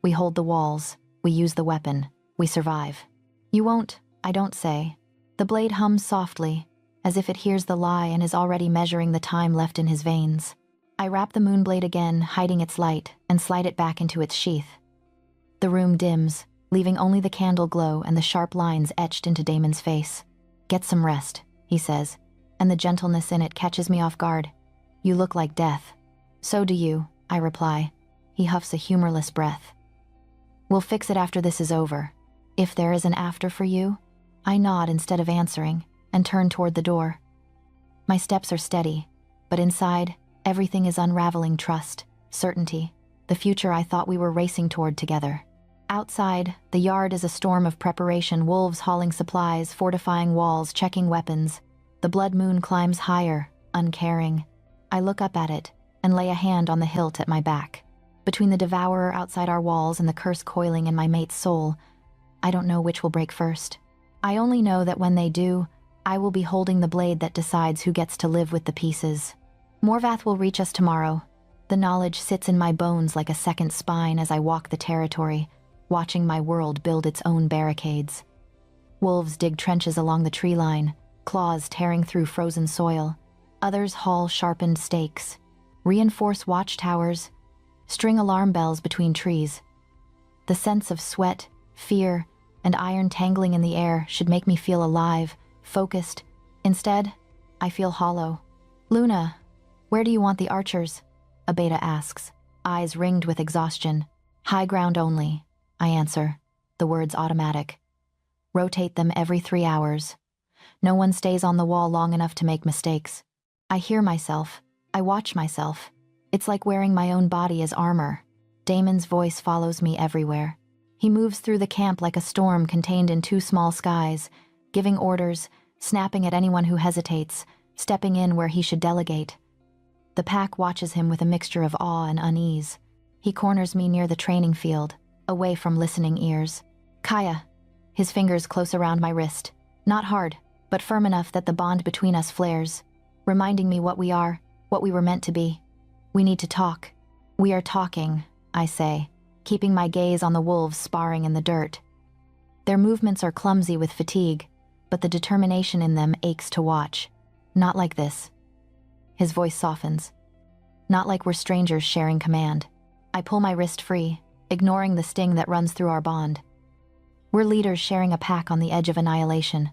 "We hold the walls, we use the weapon, we survive." "You won't," I don't say. The blade hums softly, as if it hears the lie and is already measuring the time left in his veins. I wrap the moonblade again, hiding its light, and slide it back into its sheath. The room dims, leaving only the candle glow and the sharp lines etched into Damon's face. "Get some rest," he says, and the gentleness in it catches me off guard. "You look like death." "So do you," I reply. He huffs a humorless breath. "We'll fix it after this is over. If there is an after for you." I nod instead of answering, and turn toward the door. My steps are steady, but inside, everything is unraveling trust, certainty, the future I thought we were racing toward together. Outside, the yard is a storm of preparation, wolves hauling supplies, fortifying walls, checking weapons. The blood moon climbs higher, uncaring. I look up at it, and lay a hand on the hilt at my back. Between the devourer outside our walls and the curse coiling in my mate's soul, I don't know which will break first. I only know that when they do, I will be holding the blade that decides who gets to live with the pieces. Morvath will reach us tomorrow. The knowledge sits in my bones like a second spine as I walk the territory, watching my world build its own barricades. Wolves dig trenches along the tree line, claws tearing through frozen soil. Others haul sharpened stakes, reinforce watchtowers, string alarm bells between trees. The sense of sweat, fear, and iron tangling in the air should make me feel alive, focused. Instead, I feel hollow. "Luna, where do you want the archers?" Abeta asks, eyes ringed with exhaustion. "High ground only," I answer, the words automatic. "Rotate them every 3 hours. No one stays on the wall long enough to make mistakes." I hear myself. I watch myself. It's like wearing my own body as armor. Damon's voice follows me everywhere. He moves through the camp like a storm contained in 2 small skies, giving orders, snapping at anyone who hesitates, stepping in where he should delegate. The pack watches him with a mixture of awe and unease. He corners me near the training field, away from listening ears. "Kaya," his fingers close around my wrist. Not hard, but firm enough that the bond between us flares, reminding me what we are, what we were meant to be. "We need to talk." "We are talking," I say, keeping my gaze on the wolves sparring in the dirt. Their movements are clumsy with fatigue, but the determination in them aches to watch. "Not like this." His voice softens. "Not like we're strangers sharing command." I pull my wrist free, ignoring the sting that runs through our bond. "We're leaders sharing a pack on the edge of annihilation.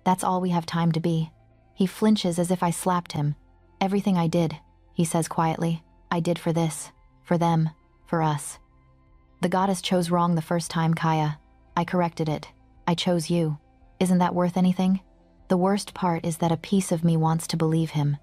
That's all we have time to be." He flinches as if I slapped him. "Everything I did," he says quietly, "I did for this, for them, for us." "The goddess chose wrong the first time, Kaya. I corrected it. I chose you. Isn't that worth anything?" The worst part is that a piece of me wants to believe him.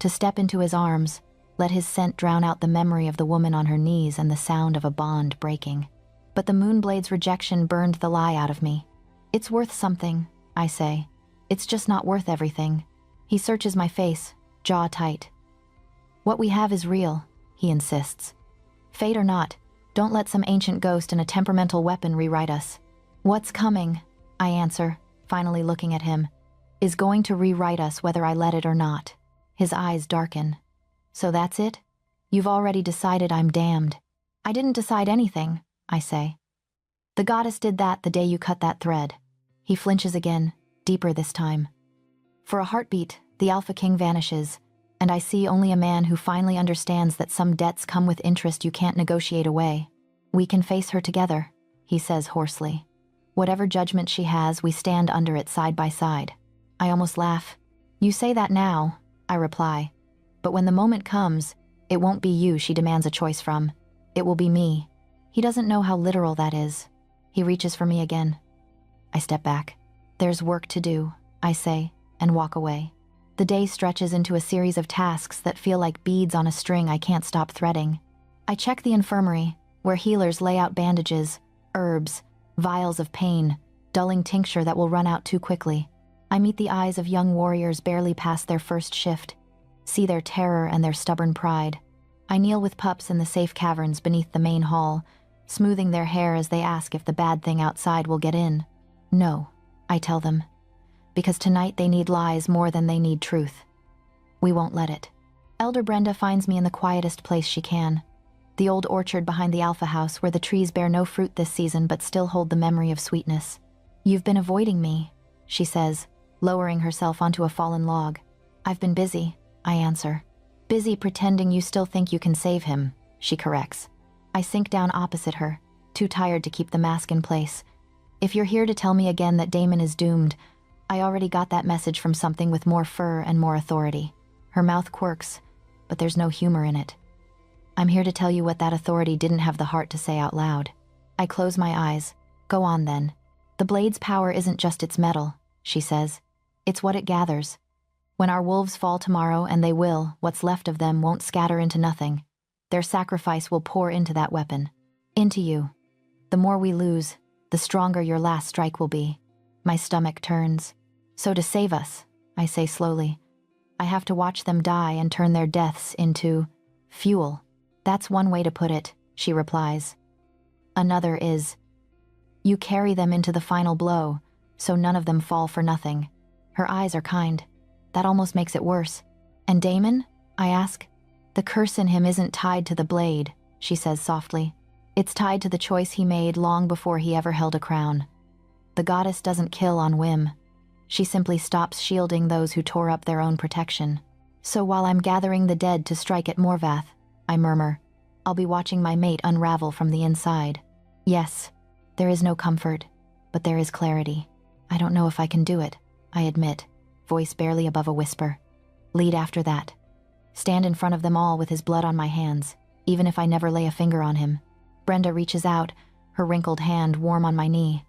To step into his arms, let his scent drown out the memory of the woman on her knees and the sound of a bond breaking. But the Moonblade's rejection burned the lie out of me. "It's worth something," I say. "It's just not worth everything." He searches my face, jaw tight. "What we have is real," he insists. "Fate or not, don't let some ancient ghost and a temperamental weapon rewrite us." "What's coming?" I answer, finally looking at him, is going to rewrite us whether I let it or not. His eyes darken. So that's it? You've already decided I'm damned. I didn't decide anything, I say. The goddess did that the day you cut that thread. He flinches again, deeper this time. For a heartbeat, the Alpha King vanishes, and I see only a man who finally understands that some debts come with interest you can't negotiate away. We can face her together, he says hoarsely. Whatever judgment she has, we stand under it side by side. I almost laugh. You say that now, I reply. But when the moment comes, it won't be you she demands a choice from. It will be me. He doesn't know how literal that is. He reaches for me again. I step back. There's work to do, I say, and walk away. The day stretches into a series of tasks that feel like beads on a string I can't stop threading. I check the infirmary, where healers lay out bandages, herbs, vials of pain, dulling tincture that will run out too quickly. I meet the eyes of young warriors barely past their first shift, see their terror and their stubborn pride. I kneel with pups in the safe caverns beneath the main hall, smoothing their hair as they ask if the bad thing outside will get in. No, I tell them, because tonight they need lies more than they need truth. We won't let it. Elder Brenda finds me in the quietest place she can, the old orchard behind the Alpha House where the trees bear no fruit this season but still hold the memory of sweetness. You've been avoiding me, she says, lowering herself onto a fallen log. I've been busy, I answer. Busy pretending you still think you can save him, she corrects. I sink down opposite her, too tired to keep the mask in place. If you're here to tell me again that Damon is doomed, I already got that message from something with more fur and more authority. Her mouth quirks, but there's no humor in it. I'm here to tell you what that authority didn't have the heart to say out loud. I close my eyes. Go on then. The blade's power isn't just its metal, she says. It's what it gathers. When our wolves fall tomorrow, and they will, what's left of them won't scatter into nothing. Their sacrifice will pour into that weapon. Into you. The more we lose, the stronger your last strike will be. My stomach turns. So to save us, I say slowly, I have to watch them die and turn their deaths into fuel. That's one way to put it, she replies. Another is, you carry them into the final blow, so none of them fall for nothing. Her eyes are kind. That almost makes it worse. And Damon? I ask. The curse in him isn't tied to the blade, she says softly. It's tied to the choice he made long before he ever held a crown. The goddess doesn't kill on whim. She simply stops shielding those who tore up their own protection. So while I'm gathering the dead to strike at Morvath, I murmur, I'll be watching my mate unravel from the inside. Yes, there is no comfort, but there is clarity. I don't know if I can do it, I admit, voice barely above a whisper. Lead after that. Stand in front of them all with his blood on my hands, even if I never lay a finger on him. Brenda reaches out, her wrinkled hand warm on my knee.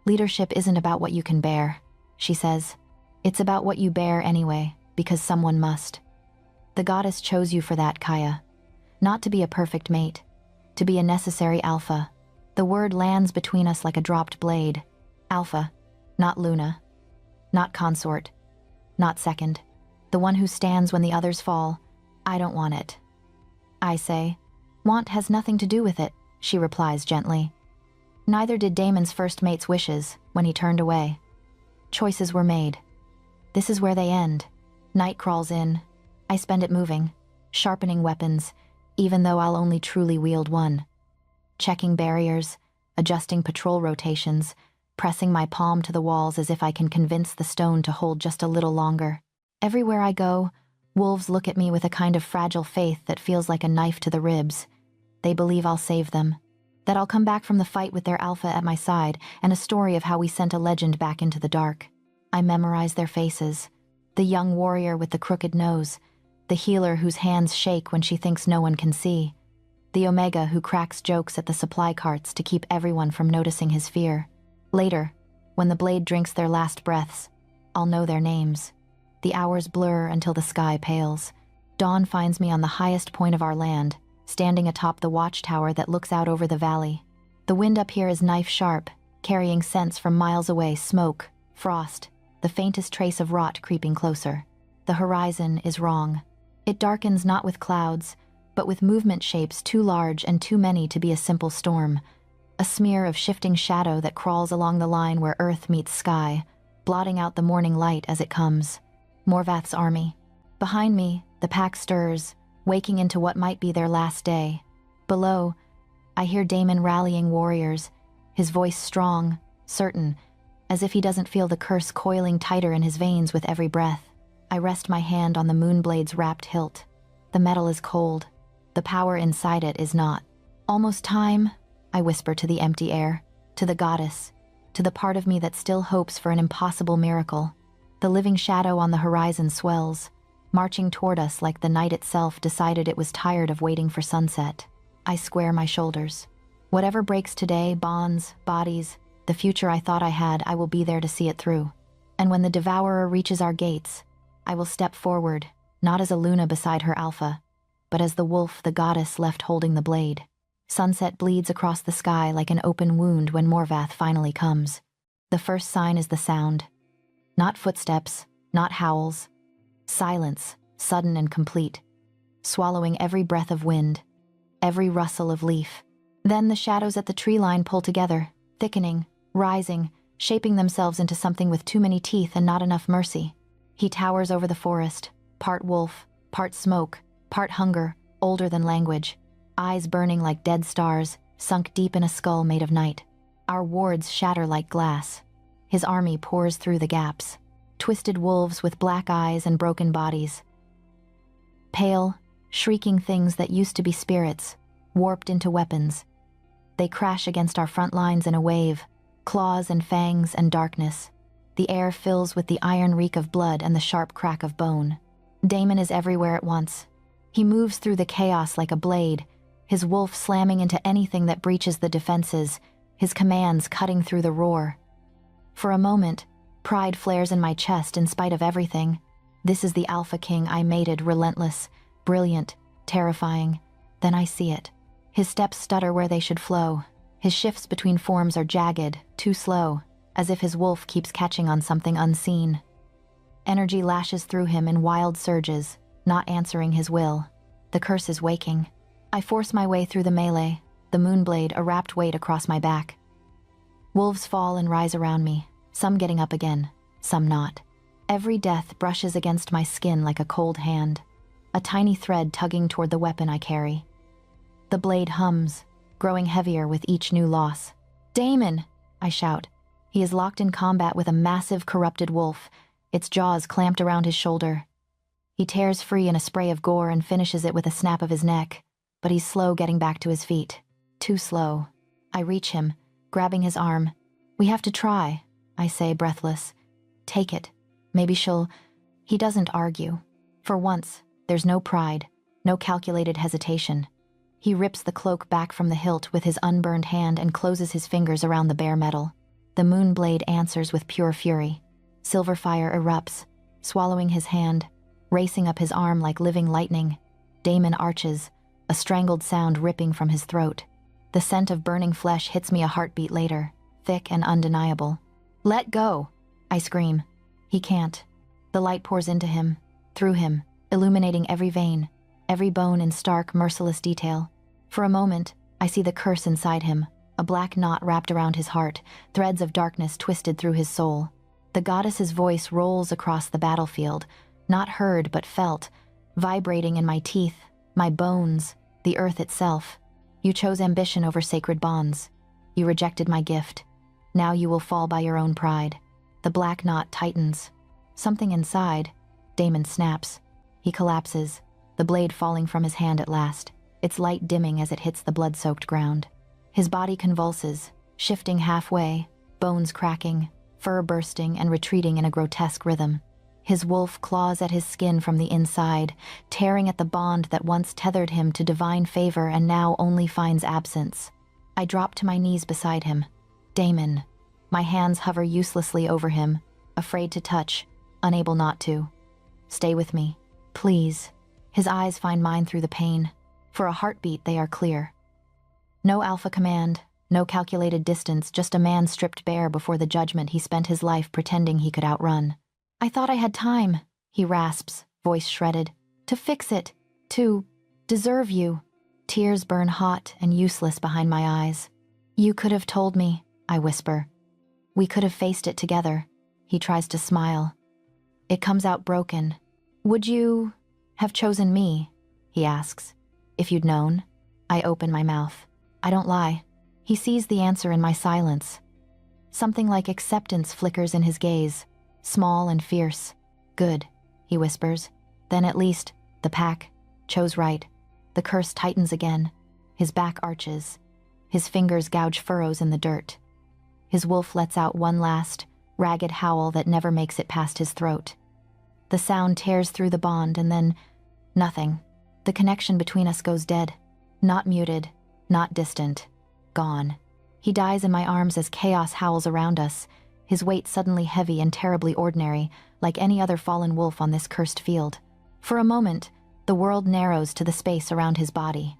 Leadership isn't about what you can bear, she says. It's about what you bear anyway, because someone must. The goddess chose you for that, Kaya. Not to be a perfect mate, to be a necessary alpha. The word lands between us like a dropped blade. Alpha, not Luna. Not consort. Not second. The one who stands when the others fall. I don't want it. I say, want has nothing to do with it, she replies gently. Neither did Damon's first mate's wishes when he turned away. Choices were made. This is where they end. Night crawls in. I spend it moving, sharpening weapons, even though I'll only truly wield one. Checking barriers, adjusting patrol rotations, pressing my palm to the walls as if I can convince the stone to hold just a little longer. Everywhere I go, wolves look at me with a kind of fragile faith that feels like a knife to the ribs. They believe I'll save them, that I'll come back from the fight with their alpha at my side, and a story of how we sent a legend back into the dark. I memorize their faces. The young warrior with the crooked nose, the healer whose hands shake when she thinks no one can see, the Omega who cracks jokes at the supply carts to keep everyone from noticing his fear. Later, when the blade drinks their last breaths, I'll know their names. The hours blur until the sky pales. Dawn finds me on the highest point of our land, standing atop the watchtower that looks out over the valley. The wind up here is knife-sharp, carrying scents from miles away, smoke, frost, the faintest trace of rot creeping closer. The horizon is wrong. It darkens not with clouds, but with movement shapes too large and too many to be a simple storm. A smear of shifting shadow that crawls along the line where earth meets sky, blotting out the morning light as it comes. Morvath's army. Behind me, the pack stirs, waking into what might be their last day. Below, I hear Damon rallying warriors, his voice strong, certain, as if he doesn't feel the curse coiling tighter in his veins with every breath. I rest my hand on the moonblade's wrapped hilt. The metal is cold. The power inside it is not. Almost time, I whisper to the empty air, to the goddess, to the part of me that still hopes for an impossible miracle. The living shadow on the horizon swells, marching toward us like the night itself decided it was tired of waiting for sunset. I square my shoulders. Whatever breaks today, bonds, bodies, the future I thought I had, I will be there to see it through. And when the devourer reaches our gates, I will step forward, not as a Luna beside her alpha, but as the wolf the goddess left holding the blade. Sunset bleeds across the sky like an open wound when Morvath finally comes. The first sign is the sound. Not footsteps, not howls. Silence, sudden and complete, swallowing every breath of wind, every rustle of leaf. Then the shadows at the tree line pull together, thickening, rising, shaping themselves into something with too many teeth and not enough mercy. He towers over the forest, part wolf, part smoke, part hunger, older than language, eyes burning like dead stars, sunk deep in a skull made of night. Our wards shatter like glass. His army pours through the gaps, twisted wolves with black eyes and broken bodies. Pale, shrieking things that used to be spirits, warped into weapons. They crash against our front lines in a wave, claws and fangs and darkness. The air fills with the iron reek of blood and the sharp crack of bone. Damon is everywhere at once. He moves through the chaos like a blade, his wolf slamming into anything that breaches the defenses, his commands cutting through the roar. For a moment, pride flares in my chest in spite of everything. This is the Alpha King I mated, relentless, brilliant, terrifying. Then I see it. His steps stutter where they should flow. His shifts between forms are jagged, too slow, as if his wolf keeps catching on something unseen. Energy lashes through him in wild surges, not answering his will. The curse is waking. I force my way through the melee, the moonblade a wrapped weight across my back. Wolves fall and rise around me, some getting up again, some not. Every death brushes against my skin like a cold hand, a tiny thread tugging toward the weapon I carry. The blade hums, growing heavier with each new loss. "Damon!" I shout. He is locked in combat with a massive, corrupted wolf, its jaws clamped around his shoulder. He tears free in a spray of gore and finishes it with a snap of his neck, but he's slow getting back to his feet. Too slow. I reach him, grabbing his arm. "We have to try," I say, breathless. "Take it. Maybe she'll—" He doesn't argue. For once, there's no pride, no calculated hesitation. He rips the cloak back from the hilt with his unburned hand and closes his fingers around the bare metal. The moonblade answers with pure fury. Silver fire erupts, swallowing his hand, racing up his arm like living lightning. Damon arches, a strangled sound ripping from his throat. The scent of burning flesh hits me a heartbeat later, thick and undeniable. "Let go!" I scream. He can't. The light pours into him, through him, illuminating every vein, every bone in stark, merciless detail. For a moment, I see the curse inside him, a black knot wrapped around his heart, threads of darkness twisted through his soul. The goddess's voice rolls across the battlefield, not heard but felt, vibrating in my teeth, my bones, the earth itself. "You chose ambition over sacred bonds. You rejected my gift. Now you will fall by your own pride." The black knot tightens. Something inside. Damon snaps. He collapses, the blade falling from his hand at last, its light dimming as it hits the blood-soaked ground. His body convulses, shifting halfway, bones cracking, fur bursting and retreating in a grotesque rhythm. His wolf claws at his skin from the inside, tearing at the bond that once tethered him to divine favor and now only finds absence. I drop to my knees beside him. "Damon." My hands hover uselessly over him, afraid to touch, unable not to. "Stay with me, please." His eyes find mine through the pain. For a heartbeat, they are clear. No alpha command, no calculated distance, just a man stripped bare before the judgment he spent his life pretending he could outrun. "I thought I had time," he rasps, voice shredded. "To fix it, to deserve you." Tears burn hot and useless behind my eyes. "You could have told me," I whisper. "We could have faced it together." He tries to smile. It comes out broken. Would you have chosen me? He asks. If you'd known. I open my mouth. I don't lie. He sees the answer in my silence. Something like acceptance flickers in his gaze, small and fierce. Good, he whispers. Then at least, the pack chose right. The curse tightens again. His back arches. His fingers gouge furrows in the dirt. His wolf lets out one last, ragged howl that never makes it past his throat. The sound tears through the bond and then, nothing. The connection between us goes dead. Not muted, not distant. Gone. He dies in my arms as chaos howls around us, his weight suddenly heavy and terribly ordinary, like any other fallen wolf on this cursed field. For a moment, the world narrows to the space around his body.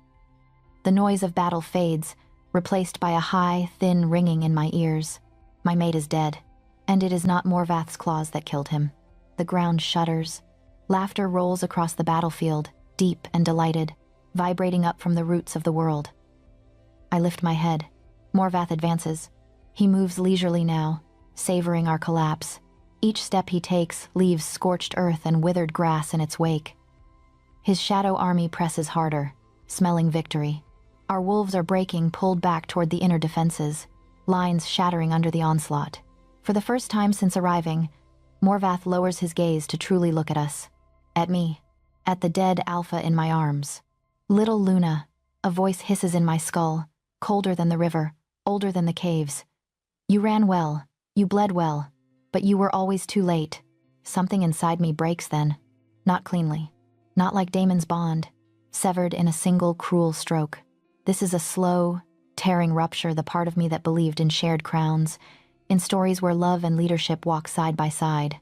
The noise of battle fades, replaced by a high, thin ringing in my ears. My mate is dead, and it is not Morvath's claws that killed him. The ground shudders. Laughter rolls across the battlefield, deep and delighted, vibrating up from the roots of the world. I lift my head. Morvath advances. He moves leisurely now, savoring our collapse. Each step he takes leaves scorched earth and withered grass in its wake. His shadow army presses harder, smelling victory. Our wolves are breaking, pulled back toward the inner defenses, lines shattering under the onslaught. For the first time since arriving, Morvath lowers his gaze to truly look at us. At me. At the dead alpha in my arms. Little Luna, a voice hisses in my skull, colder than the river, older than the caves. You ran well, you bled well, but you were always too late. Something inside me breaks then. Not cleanly. Not like Damon's bond, severed in a single cruel stroke. This is a slow, tearing rupture, the part of me that believed in shared crowns, in stories where love and leadership walk side by side.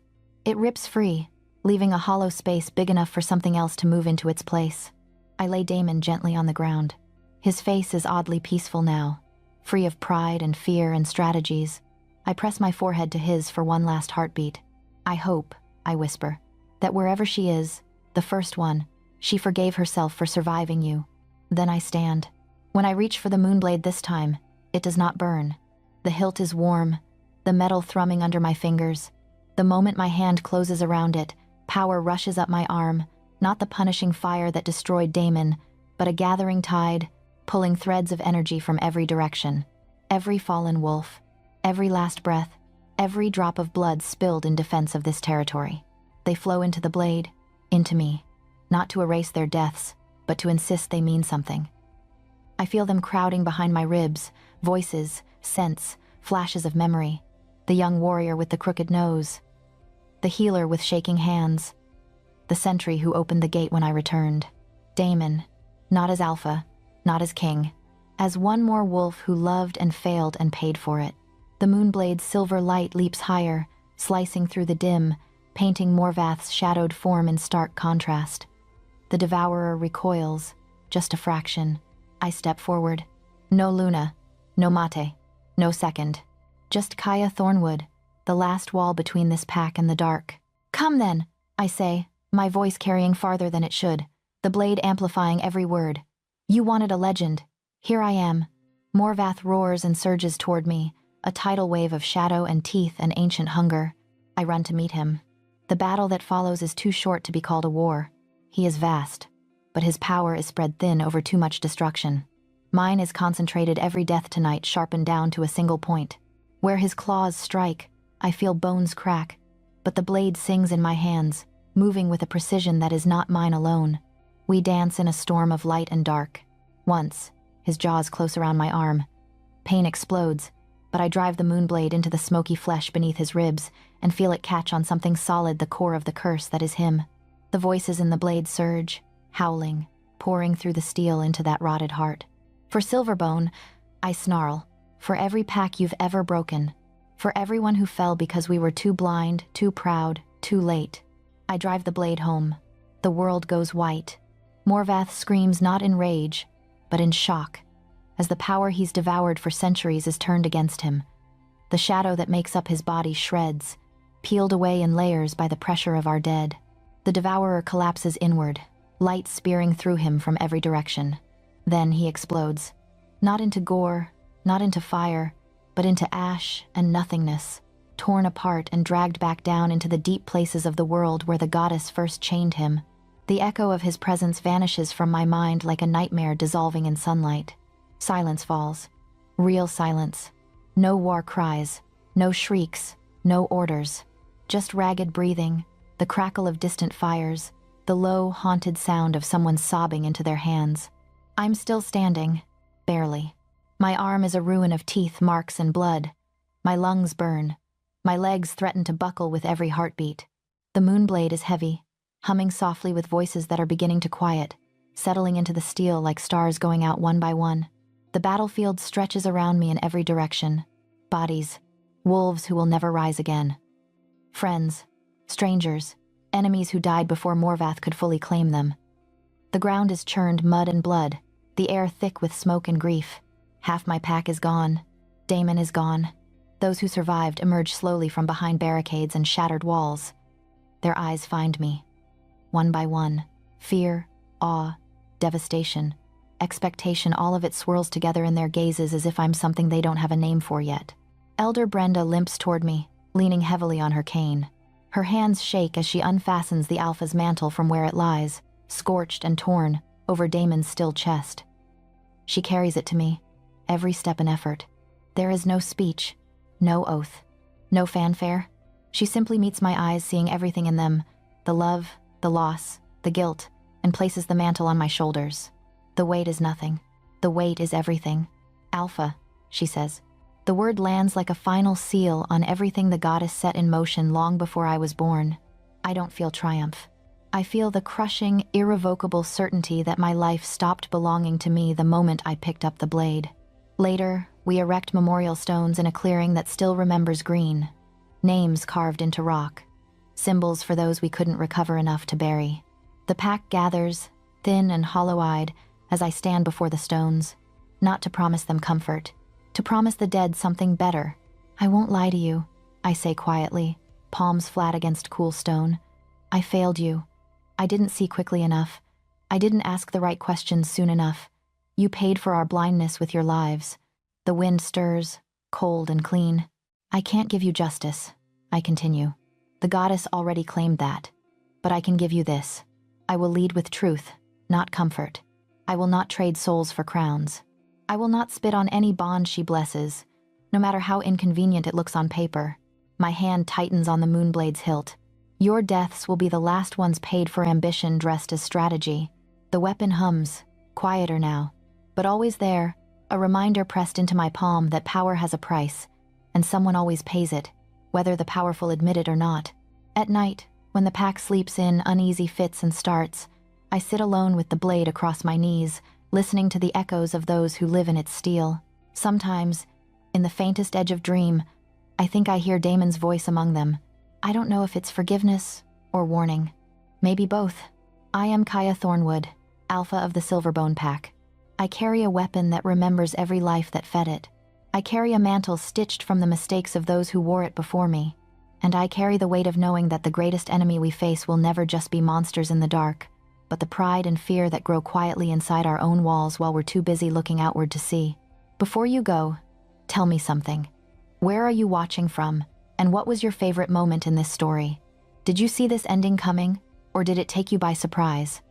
It rips free, leaving a hollow space big enough for something else to move into its place. I lay Damon gently on the ground. His face is oddly peaceful now, free of pride and fear and strategies. I press my forehead to his for one last heartbeat. I hope, I whisper, that wherever she is, the first one, she forgave herself for surviving you. Then I stand. When I reach for the moonblade this time, it does not burn. The hilt is warm, the metal thrumming under my fingers. The moment my hand closes around it, power rushes up my arm, not the punishing fire that destroyed Damon, but a gathering tide, pulling threads of energy from every direction. Every fallen wolf, every last breath, every drop of blood spilled in defense of this territory. They flow into the blade, into me, not to erase their deaths, but to insist they mean something. I feel them crowding behind my ribs, voices, scents, flashes of memory. The young warrior with the crooked nose, the healer with shaking hands, the sentry who opened the gate when I returned. Damon, not as alpha, not as king, as one more wolf who loved and failed and paid for it. The moonblade's silver light leaps higher, slicing through the dim, painting Morvath's shadowed form in stark contrast. The devourer recoils, just a fraction. I step forward. No Luna, no Mate, no second. Just Kaya Thornwood, the last wall between this pack and the dark. Come then, I say, my voice carrying farther than it should, the blade amplifying every word. You wanted a legend. Here I am. Morvath roars and surges toward me, a tidal wave of shadow and teeth and ancient hunger. I run to meet him. The battle that follows is too short to be called a war. He is vast, but his power is spread thin over too much destruction. Mine is concentrated, every death tonight sharpened down to a single point. Where his claws strike, I feel bones crack, but the blade sings in my hands, moving with a precision that is not mine alone. We dance in a storm of light and dark. Once, his jaws close around my arm. Pain explodes, but I drive the moonblade into the smoky flesh beneath his ribs and feel it catch on something solid, the core of the curse that is him. The voices in the blade surge, howling, pouring through the steel into that rotted heart. For Silverbone, I snarl. For every pack you've ever broken. For everyone who fell because we were too blind, too proud, too late. I drive the blade home. The world goes white. Morvath screams not in rage, but in shock, as the power he's devoured for centuries is turned against him. The shadow that makes up his body shreds, peeled away in layers by the pressure of our dead. The devourer collapses inward, light spearing through him from every direction. Then he explodes, not into gore, not into fire, but into ash and nothingness, torn apart and dragged back down into the deep places of the world where the goddess first chained him. The echo of his presence vanishes from my mind like a nightmare dissolving in sunlight. Silence falls. Real silence. No war cries, no shrieks, no orders. Just ragged breathing, the crackle of distant fires, the low, haunted sound of someone sobbing into their hands. I'm still standing, barely. My arm is a ruin of teeth, marks, and blood. My lungs burn. My legs threaten to buckle with every heartbeat. The moonblade is heavy, humming softly with voices that are beginning to quiet, settling into the steel like stars going out one by one. The battlefield stretches around me in every direction. Bodies, wolves who will never rise again. Friends, strangers, enemies who died before Morvath could fully claim them. The ground is churned mud and blood, the air thick with smoke and grief. Half my pack is gone. Damon is gone. Those who survived emerge slowly from behind barricades and shattered walls. Their eyes find me. One by one, fear, awe, devastation, expectation, all of it swirls together in their gazes as if I'm something they don't have a name for yet. Elder Brenda limps toward me, leaning heavily on her cane. Her hands shake as she unfastens the Alpha's mantle from where it lies, scorched and torn, over Damon's still chest. She carries it to me, every step an effort. There is no speech, no oath, no fanfare. She simply meets my eyes, seeing everything in them, the love, the loss, the guilt, and places the mantle on my shoulders. The weight is nothing. The weight is everything. Alpha, she says. The word lands like a final seal on everything the goddess set in motion long before I was born. I don't feel triumph. I feel the crushing, irrevocable certainty that my life stopped belonging to me the moment I picked up the blade. Later, we erect memorial stones in a clearing that still remembers green. Names carved into rock. Symbols for those we couldn't recover enough to bury. The pack gathers, thin and hollow-eyed, as I stand before the stones. Not to promise them comfort. To promise the dead something better. I won't lie to you, I say quietly, palms flat against cool stone. I failed you. I didn't see quickly enough. I didn't ask the right questions soon enough. You paid for our blindness with your lives. The wind stirs, cold and clean. I can't give you justice, I continue. The goddess already claimed that. But I can give you this. I will lead with truth, not comfort. I will not trade souls for crowns. I will not spit on any bond she blesses, no matter how inconvenient it looks on paper. My hand tightens on the moonblade's hilt. Your deaths will be the last ones paid for ambition dressed as strategy. The weapon hums, quieter now, but always there, a reminder pressed into my palm that power has a price, and someone always pays it, whether the powerful admit it or not. At night, when the pack sleeps in uneasy fits and starts, I sit alone with the blade across my knees, listening to the echoes of those who live in its steel. Sometimes, in the faintest edge of dream, I think I hear Damon's voice among them. I don't know if it's forgiveness or warning. Maybe both. I am Kaya Thornwood, Alpha of the Silverbone Pack. I carry a weapon that remembers every life that fed it. I carry a mantle stitched from the mistakes of those who wore it before me. And I carry the weight of knowing that the greatest enemy we face will never just be monsters in the dark, but the pride and fear that grow quietly inside our own walls while we're too busy looking outward to see. Before you go, tell me something. Where are you watching from, and what was your favorite moment in this story? Did you see this ending coming, or did it take you by surprise?